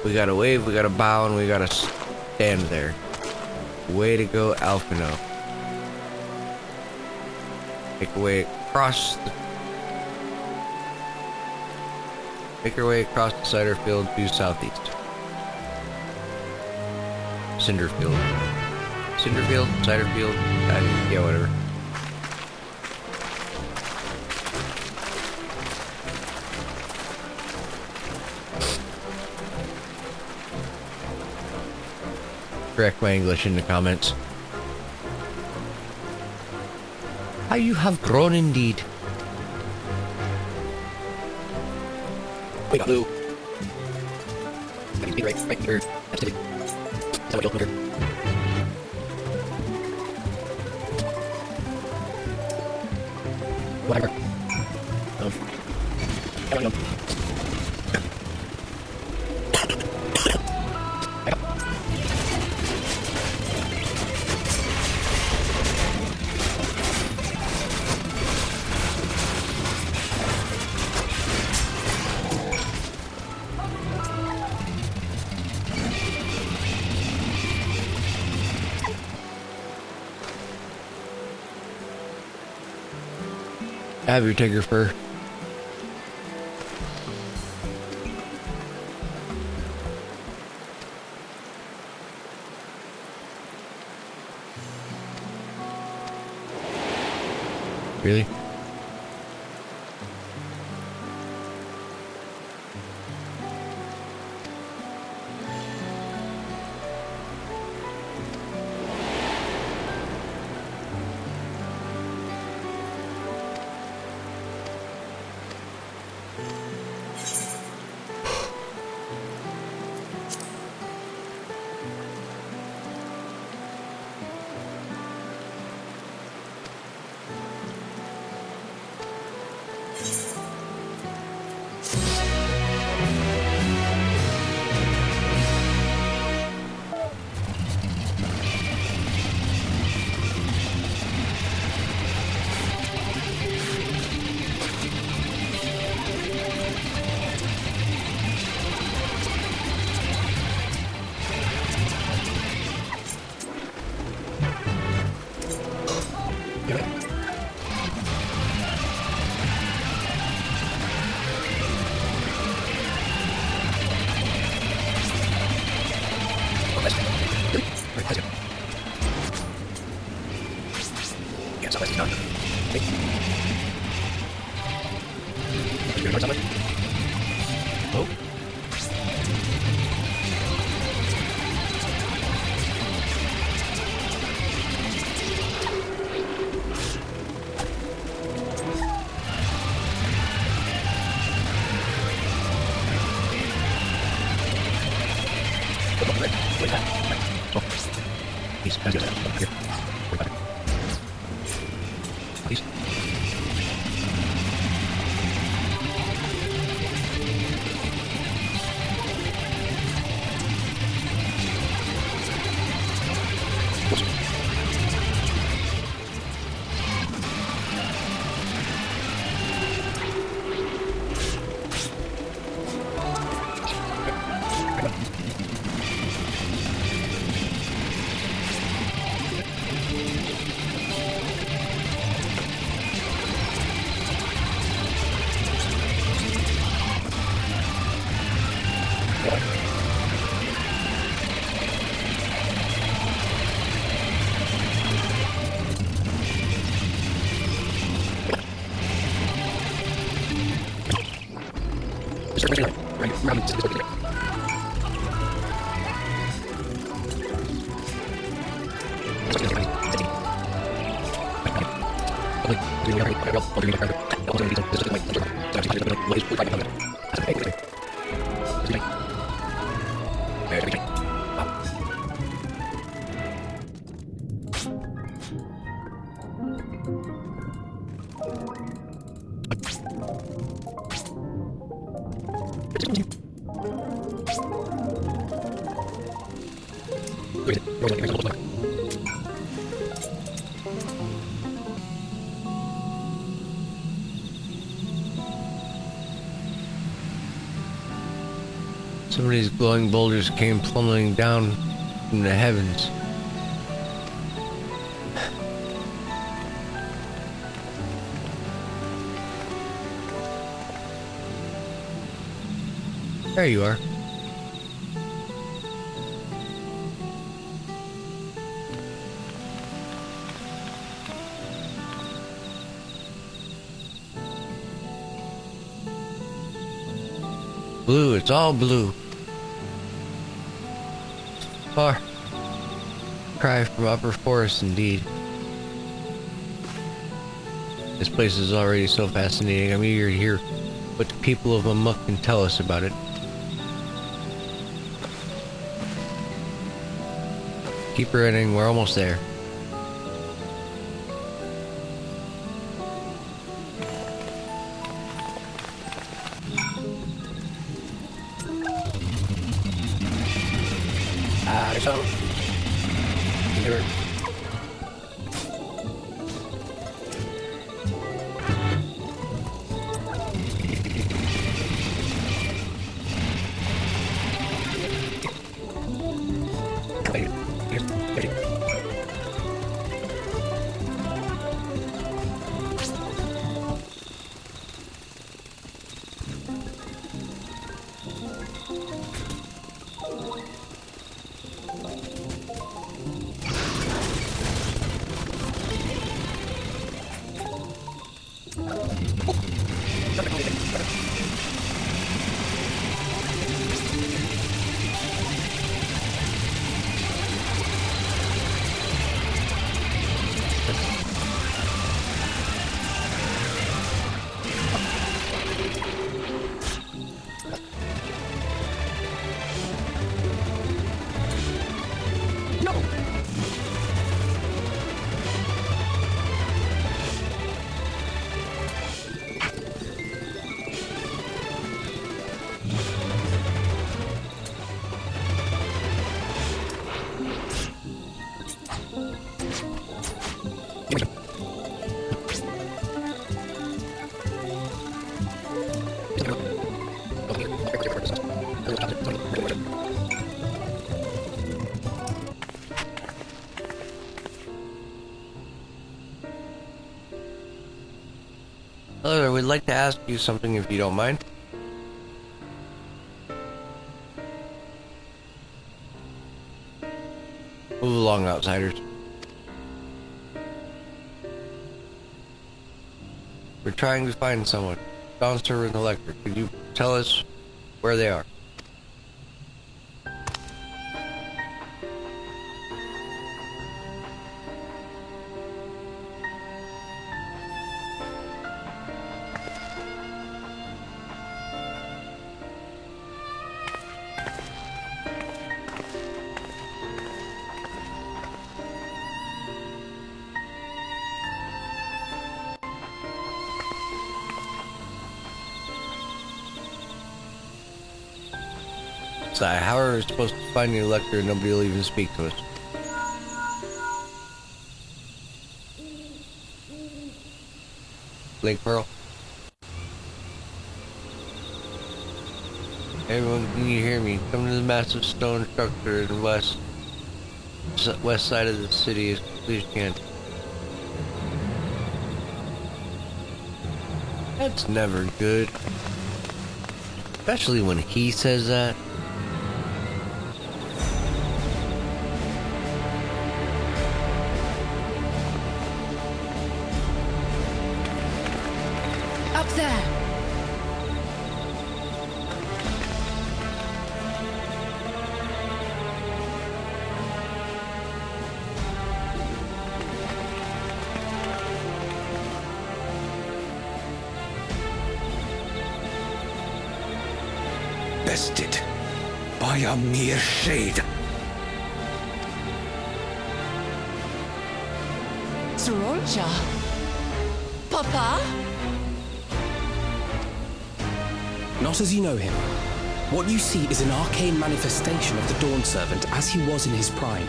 We gotta wave, we gotta bow, and we gotta stand there. Way to go, Alphino. Make our way across the cider field to southeast. Cinderfield, cider field, yeah, whatever. Correct my English in the comments. How you have grown indeed. We got blue. Right here. That's it. Is that what you'll whatever. I don't know. Have your tiger fur. Really? Oh. Some of these glowing boulders came plummeting down from the heavens. There you are. Blue, it's all blue. Far cry from upper forest indeed. This place is already so fascinating. I'm eager to hear what the people of Amuk can tell us about it. Keep running, we're almost there. Hello, I would like to ask you something if you don't mind. Move along, outsiders. We're trying to find someone. Dawn Server and the Lector. Could you tell us where they are? So how are we supposed to find the Elector and nobody will even speak to us? Link Pearl? Everyone, can you hear me? Come to the massive stone structure in the west side of the city as quickly as you can. That's never good. Especially when he says that. Up there. Bested by a mere shade. Zorolja? Papa? Not as you know him. What you see is an arcane manifestation of the Dawn Servant as he was in his prime.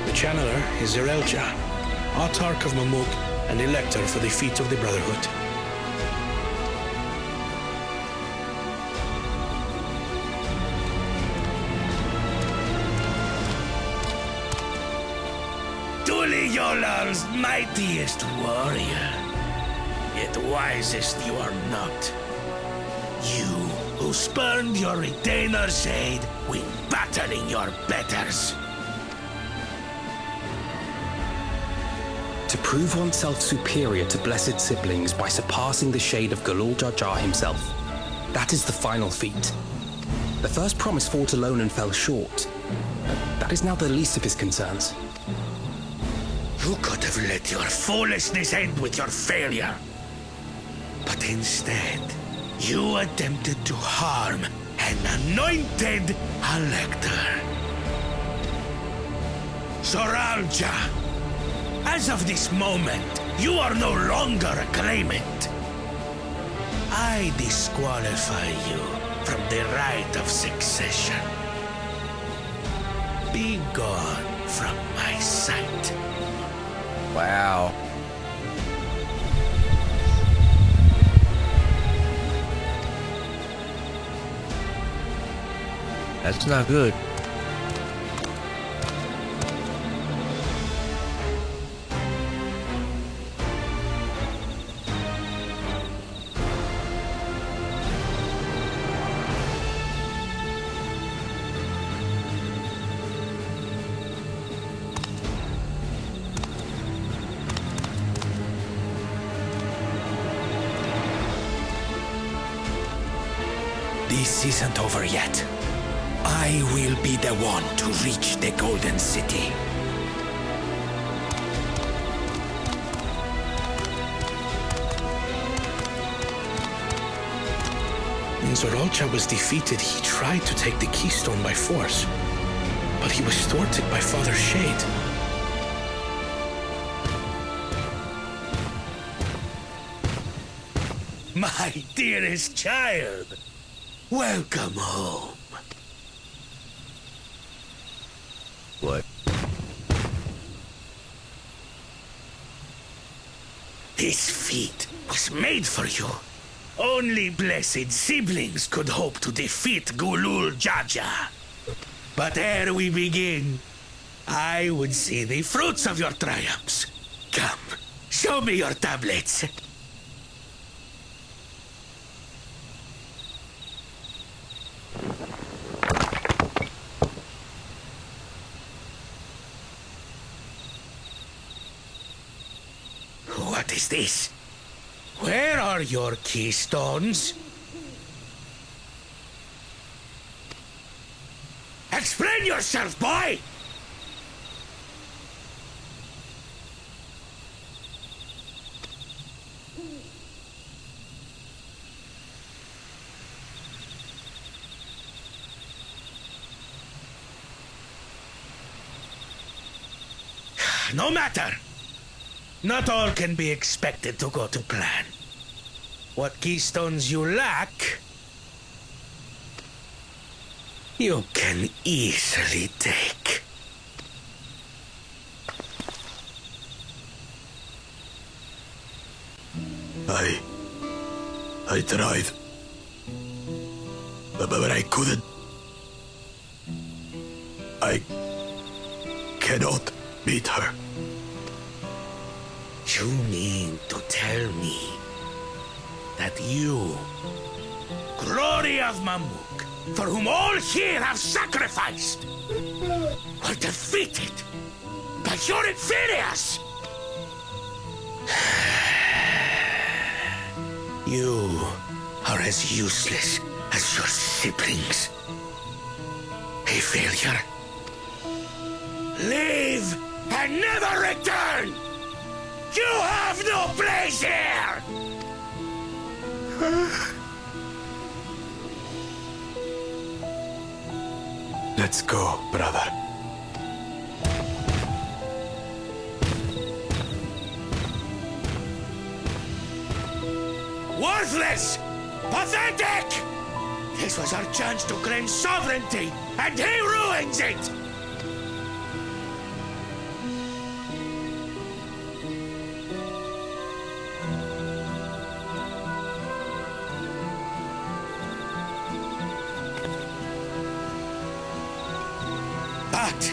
The Channeler is Zorolja, Autarch of Mamuk and Elector for the feet of the Brotherhood. Tuliyolal's mightiest warrior, yet wisest you are not. You who spurned your retainer's aid when battering your betters. To prove oneself superior to blessed siblings by surpassing the shade of Galul Jar Jar himself. That is the final feat. The first promise fought alone and fell short. That is now the least of his concerns. You could have let your foolishness end with your failure. But instead, you attempted to harm an anointed Elector. Zorolja! As of this moment, you are no longer a claimant. I disqualify you from the right of succession. Be gone from my sight. Wow. That's not good. This isn't over yet. I will be the one to reach the Golden City. When Zorolja was defeated, he tried to take the keystone by force, but he was thwarted by Father Shade. My dearest child, welcome home. What? This feat was made for you. Only blessed siblings could hope to defeat Galul Jar Jar. But ere we begin, I would see the fruits of your triumphs. Come, show me your tablets. What is this? Where are your keystones? Explain yourself, boy! No matter. Not all can be expected to go to plan. What keystones you lack, you can easily take. I tried. But I couldn't. I cannot beat her. You mean to tell me that you, glory of Mamuk, for whom all here have sacrificed, were defeated by your inferiors? You are as useless as your siblings. A failure. Leave and never return! You have no place here! Let's go, brother. Worthless! Pathetic! This was our chance to claim sovereignty, and he ruins it! But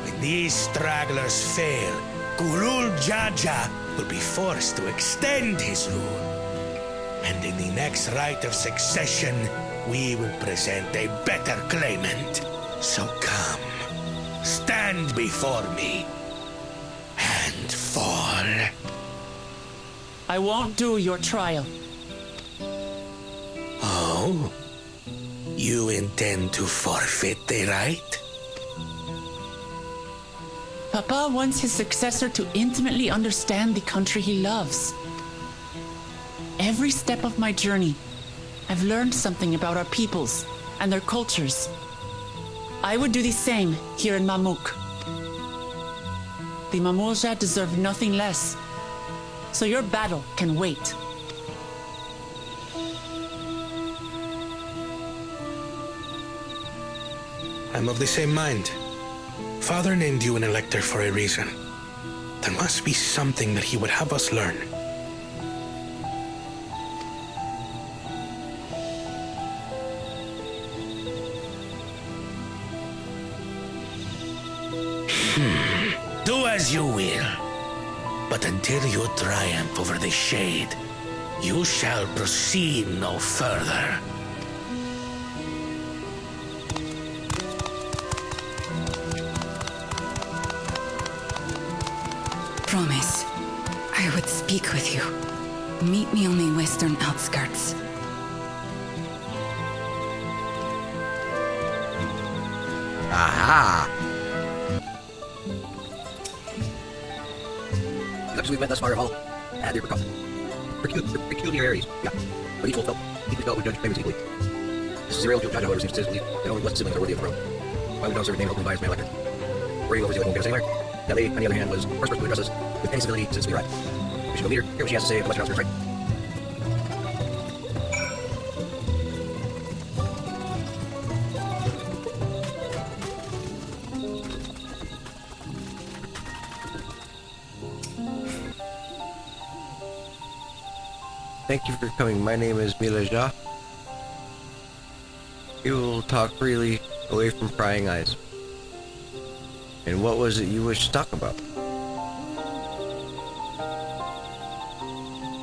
when these stragglers fail, Gulul Jaja will be forced to extend his rule. And in the next rite of succession, we will present a better claimant. So come, stand before me, and fall. I won't do your trial. Oh? You intend to forfeit the right? Papa wants his successor to intimately understand the country he loves. Every step of my journey, I've learned something about our peoples and their cultures. I would do the same here in Mamuk. The Mamulja deserve nothing less, so your battle can wait. I'm of the same mind. Father named you an elector for a reason. There must be something that he would have us learn. Do as you will. But until you triumph over the Shade, you shall proceed no further. Promise, I would speak with you. Meet me on the western outskirts. Aha! As we've met thus far, all had their peculiarities. Yeah, but each will felt equally felt with Judge payments equally. This is a real Judge, however, seems to believe that only blessed siblings are worthy of the throne. Why would Dog name openly biased my elector? Brady overzealous won't get us anywhere. Now they, on the other hand, was the first person to address us with any civility since we arrived. We should go meet her, hear what she has to say at the Western Outskirts, right? Thank you for coming. My name is Milaja. We will talk freely, away from prying eyes. And what was it you wished to talk about?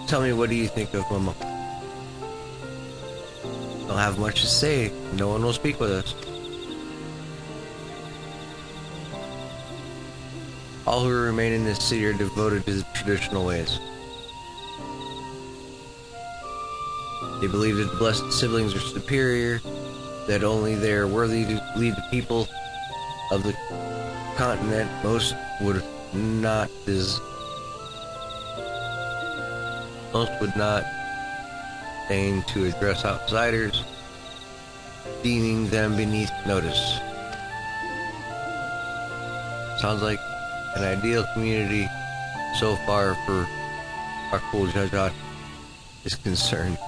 Tell me, what do you think of Momo? Don't have much to say. No one will speak with us. All who remain in this city are devoted to the traditional ways. They believe that the blessed siblings are superior, that only they are worthy to lead the people of the continent. Most would not deign to address outsiders, deeming them beneath notice. Sounds like an ideal community so far for Rakul Jaja is concerned.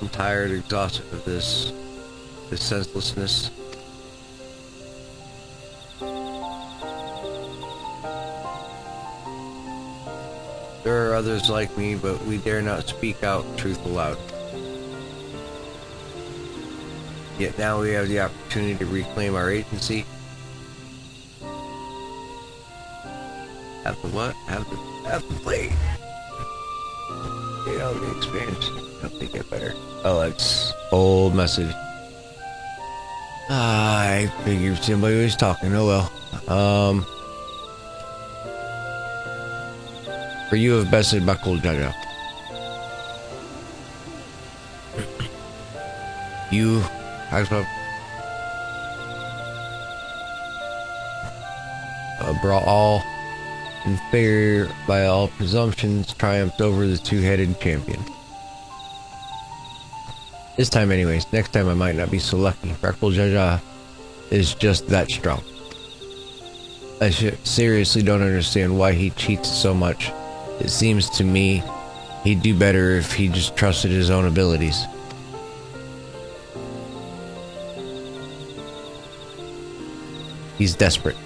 I'm tired, exhausted of this senselessness. There are others like me, but we dare not speak out truth aloud. Yet now we have the opportunity to reclaim our agency. Have the what? Have the play. You know, the experience. Hope they get better. Oh, that's old message. I figured somebody was talking. Oh well. For you have bested Bakul Jaja. You, brought all inferior by all presumptions, triumphed over the two-headed champion. This time anyways. Next time I might not be so lucky. Bakul Jaja is just that strong. I seriously don't understand why he cheats so much. It seems to me he'd do better if he just trusted his own abilities. He's desperate.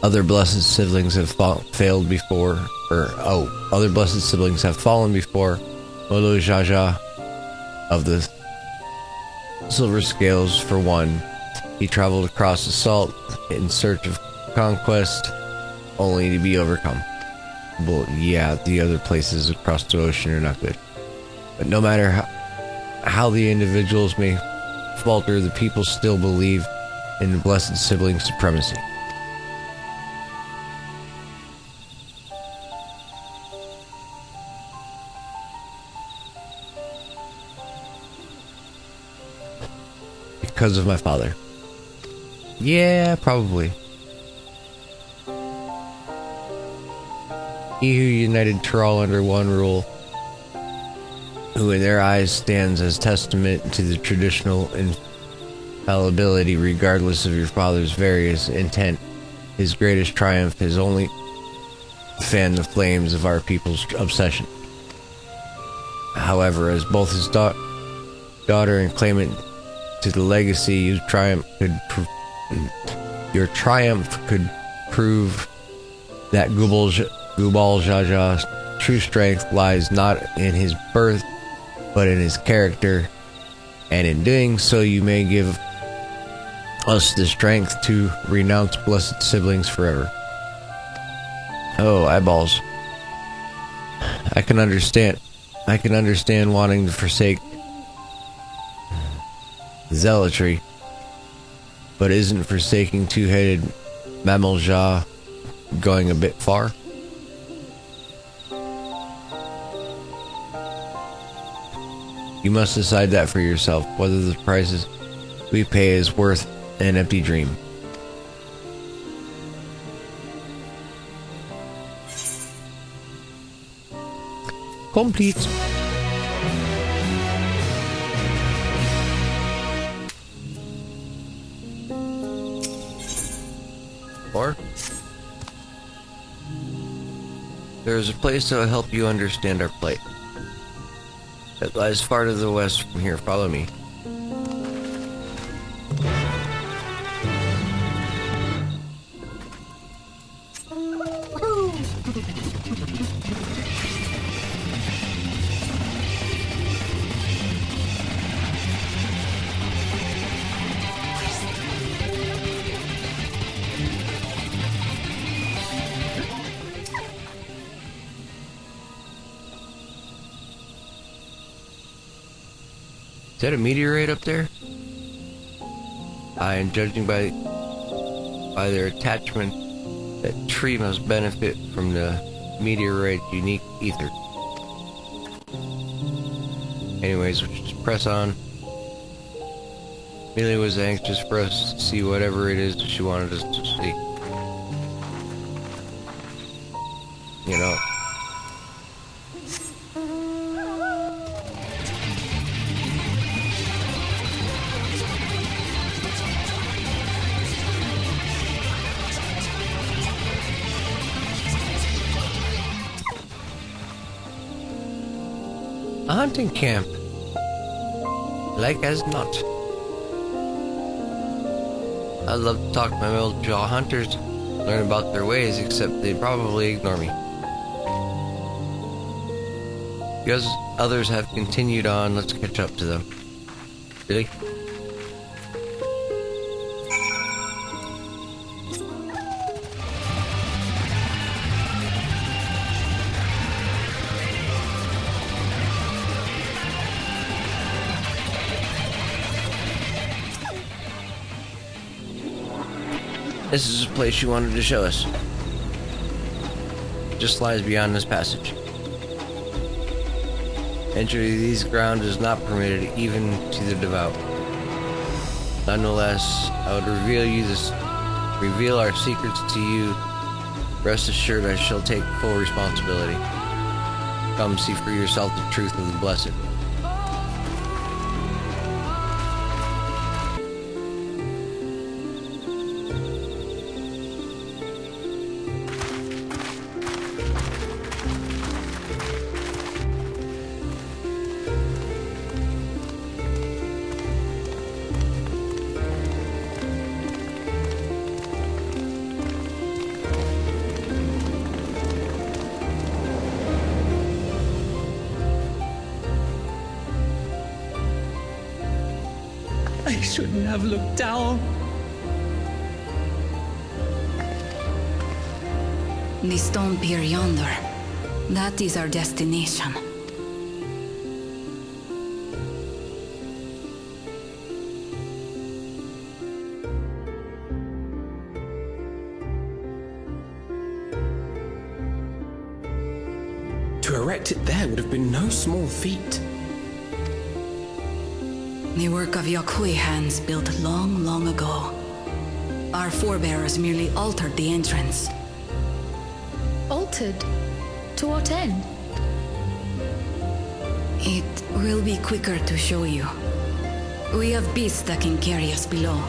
Other blessed siblings have failed before, other blessed siblings have fallen before. Molo Jaja of the Silver Scales, for one. He traveled across the salt in search of conquest, only to be overcome. Well, yeah, the other places across the ocean are not good. But no matter how the individuals may falter, the people still believe in the blessed sibling supremacy. Because of my father. Yeah, probably. He who united Tural under one rule, who in their eyes stands as testament to the traditional infallibility regardless of your father's various intent. His greatest triumph has only fanned the flames of our people's obsession. However, as both his daughter and claimant to the legacy, your triumph could prove that Gubal Jaja's true strength lies not in his birth, but in his character, and in doing so you may give us the strength to renounce blessed siblings forever. Oh, eyeballs. I can understand wanting to forsake zealotry, but isn't forsaking two-headed Mamelja going a bit far? You must decide that for yourself, whether the prices we pay is worth an empty dream. Complete. Or there is a place that will help you understand our plight. It lies far to the west from here. Follow me. Is that a meteorite up there? And judging by their attachment, that tree must benefit from the meteorite's unique ether. Anyways, we'll just press on. Amelia was anxious for us to see whatever it is that she wanted us to see. You know. A hunting camp. Like as not. I'd love to talk to my old jaw hunters, learn about their ways, except they probably ignore me. Because others have continued on, let's catch up to them. Really? This is the place you wanted to show us. It just lies beyond this passage. Entry to these grounds is not permitted even to the devout. Nonetheless, I would reveal our secrets to you. Rest assured I shall take full responsibility. Come see for yourself the truth of the blessed. I shouldn't have looked down. The stone pier yonder. That is our destination. To erect it there would have been no small feat. The work of Yakui hands built long, long ago. Our forebears merely altered the entrance. Altered? To what end? It will be quicker to show you. We have beasts that can carry us below.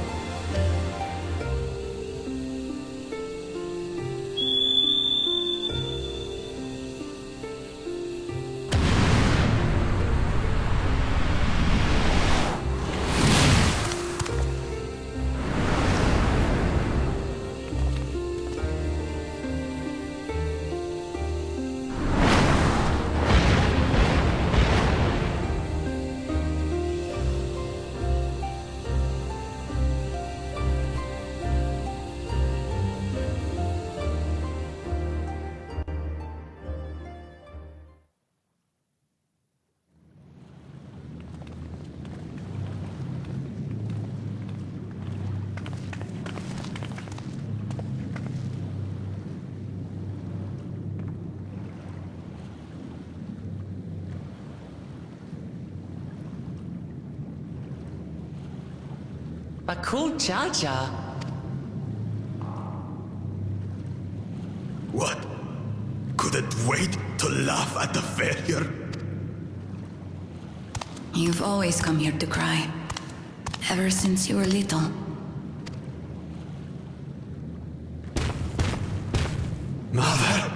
Bakul Jaja. What? Couldn't wait to laugh at the failure? You've always come here to cry. Ever since you were little. Mother!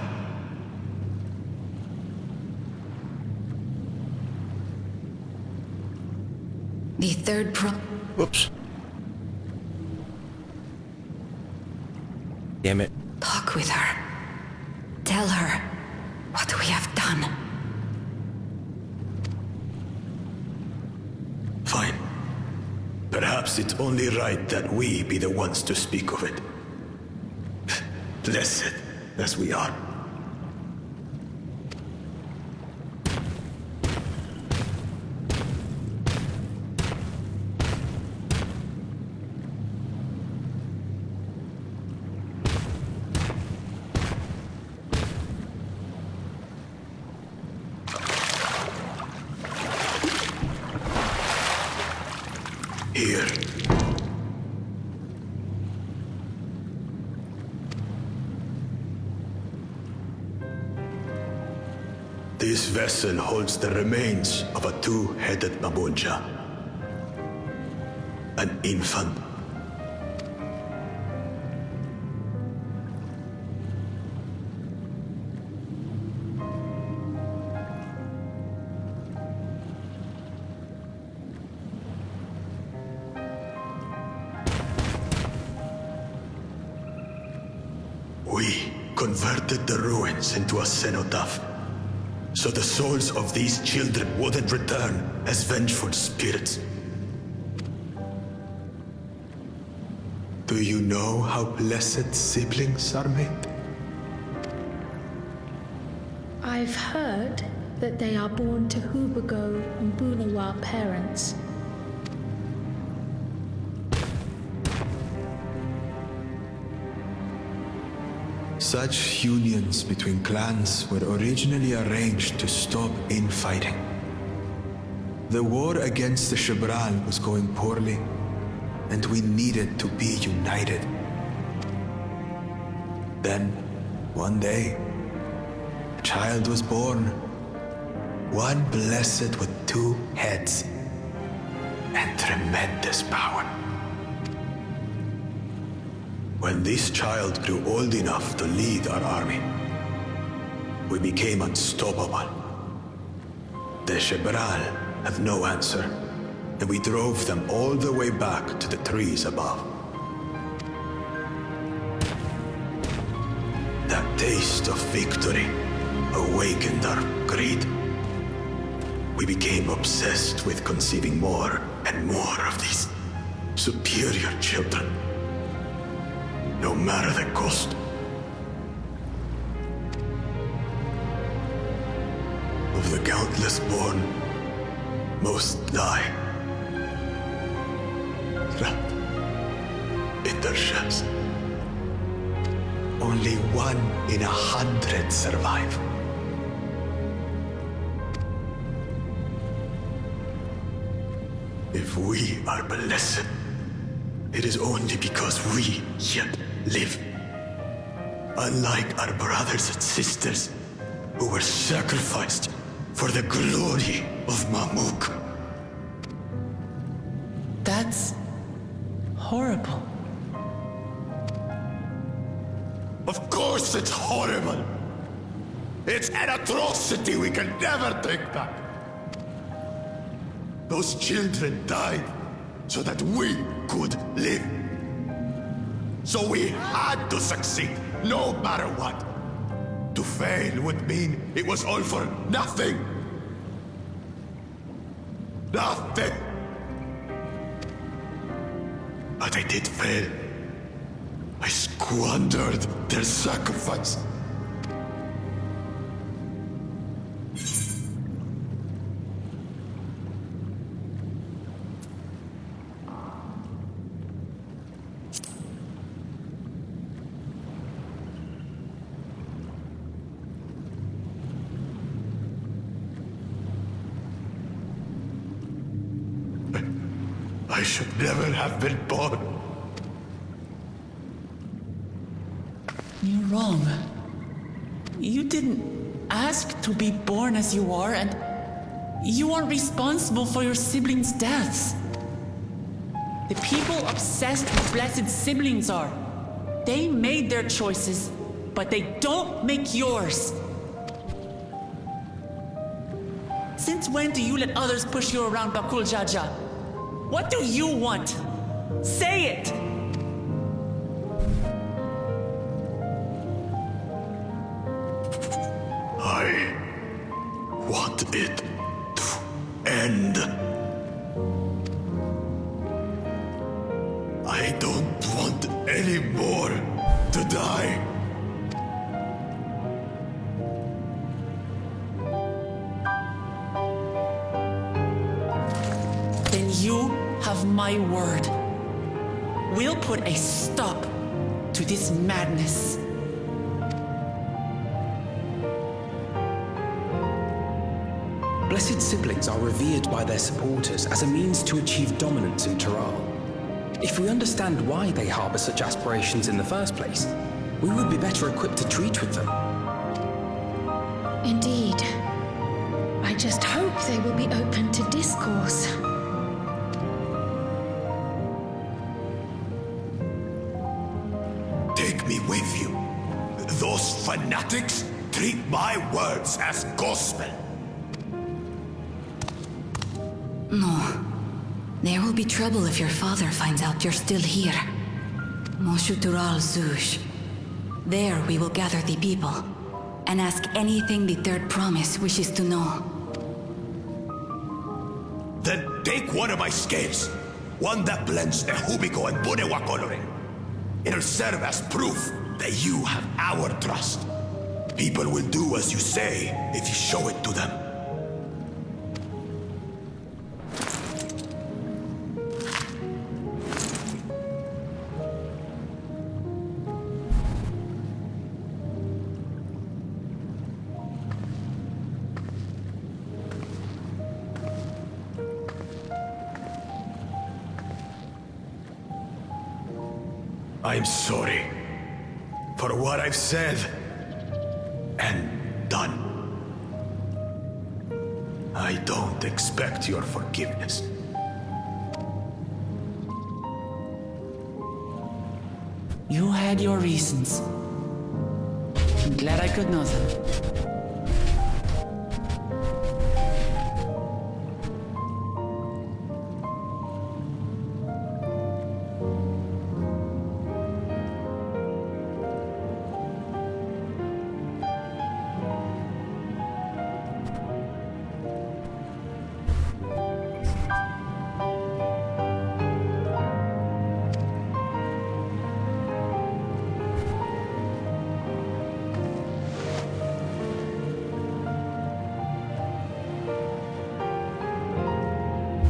The third Whoops. Damn it. Talk with her. Tell her what we have done. Fine. Perhaps it's only right that we be the ones to speak of it. Blessed as we are. Here. This vessel holds the remains of a two-headed Mamulja. An infant. We converted the ruins into a cenotaph, so the souls of these children wouldn't return as vengeful spirits. Do you know how blessed siblings are made? I've heard that they are born to Hubago and Bunawa parents. Such unions between clans were originally arranged to stop infighting. The war against the Shibral was going poorly, and we needed to be united. Then, one day, a child was born, one blessed with two heads and tremendous power. When this child grew old enough to lead our army, we became unstoppable. The Shibral had no answer, and we drove them all the way back to the trees above. That taste of victory awakened our greed. We became obsessed with conceiving more and more of these superior children, no matter the cost. Of the countless born, most die, wrapped in their shells. Only 1 in 100 survive. If we are blessed, it is only because we yet live. Unlike our brothers and sisters who were sacrificed for the glory of Mamuk. That's horrible. Of course it's horrible. It's an atrocity we can never take back. Those children died so that we could live. So we had to succeed, no matter what. To fail would mean it was all for nothing. Nothing. But I did fail. I squandered their sacrifice. I should never have been born. You're wrong. You didn't ask to be born as you are, and you aren't responsible for your siblings' deaths. The people obsessed with blessed siblings are. They made their choices, but they don't make yours. Since when do you let others push you around, Bakul Jaja? What do you want? Say it! I want it to end. I don't want any more to die. Then you have my word. We'll put a stop to this madness. Blessed siblings are revered by their supporters as a means to achieve dominance in Taral. If we understand why they harbor such aspirations in the first place, we would be better equipped to treat with them. Indeed. I just hope they will be open to discourse. Take me with you. Those fanatics treat my words as gospel. No. There will be trouble if your father finds out you're still here. Moshutural Zush. There we will gather the people and ask anything the Third Promise wishes to know. Then take one of my scales. One that blends the Hubiko and Bunewa coloring. It'll serve as proof that you have our trust. People will do as you say if you show it to them. I'm sorry for what I've said and done. I don't expect your forgiveness. You had your reasons. I'm glad I could know them.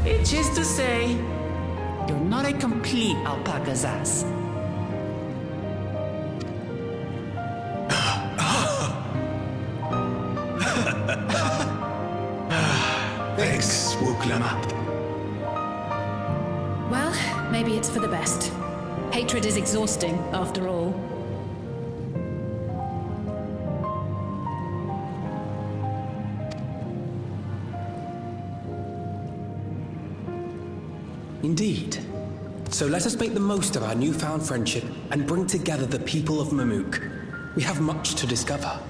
Which is to say, you're not a complete alpaca's ass. Thanks, Wuklamat. Well, maybe it's for the best. Hatred is exhausting, after all. Indeed. So let us make the most of our newfound friendship and bring together the people of Mamook. We have much to discover.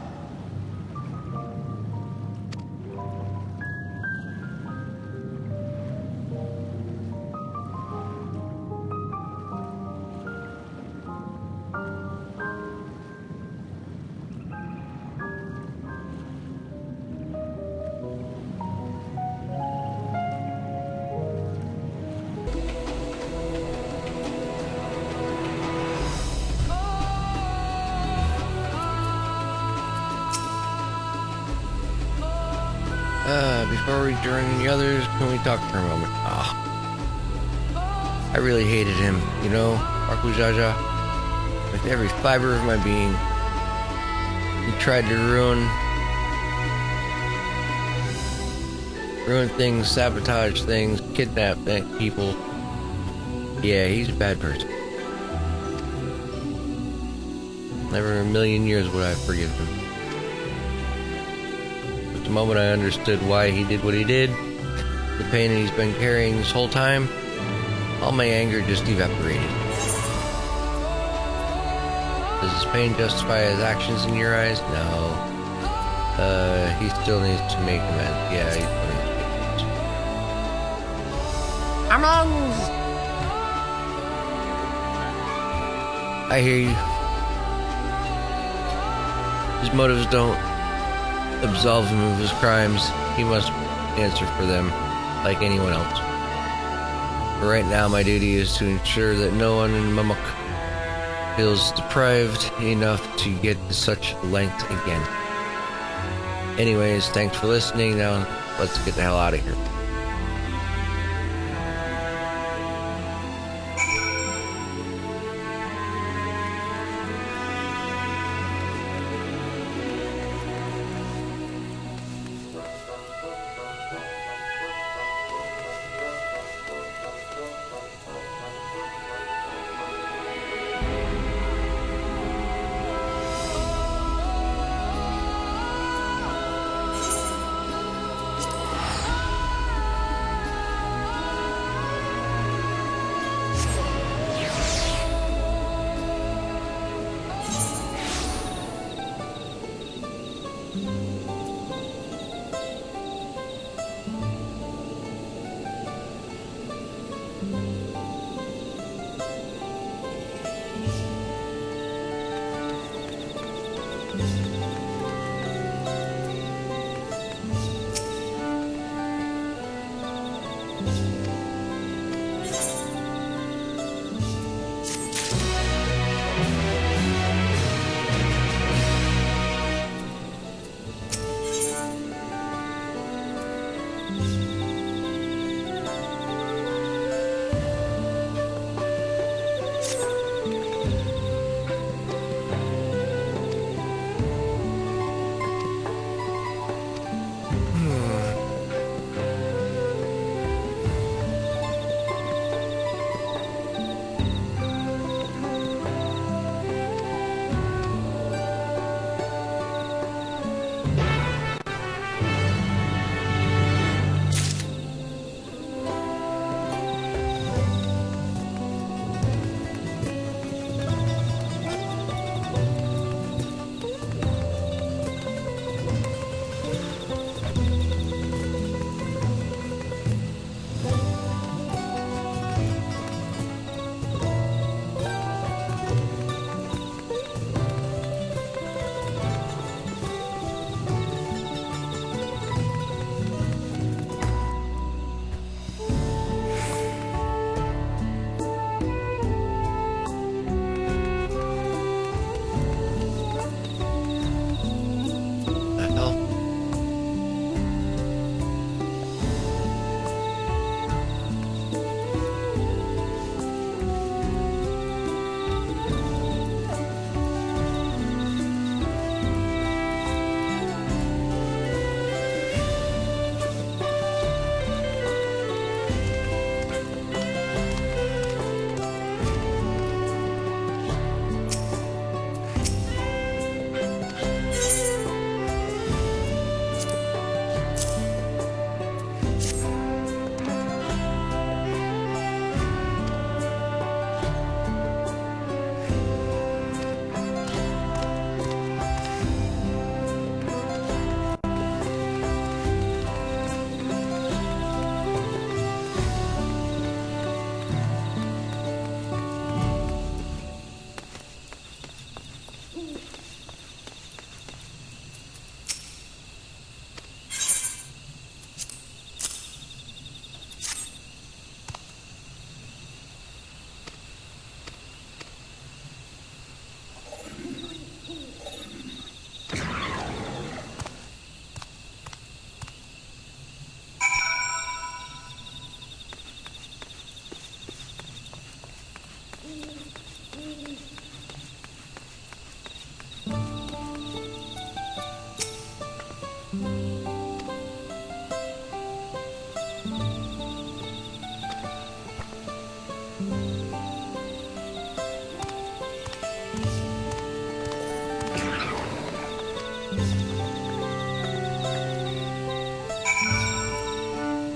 Before we join the others, can we talk for a moment? I really hated him, you know, Rakujaja. With every fiber of my being. He tried to ruin things, sabotage things, kidnap people. Yeah, he's a bad person. Never in a million years would I forgive him. The moment I understood why he did what he did, the pain that he's been carrying this whole time, all my anger just evaporated. Does his pain justify his actions in your eyes? No. He still needs to make amends. Yeah, he still needs to make amends. I hear you. His motives don't absolve him of his crimes. He must answer for them like anyone else. But right now my duty is to ensure that no one in Mamook feels deprived enough to get to such length again. Anyways, thanks for listening. Now let's get the hell out of here.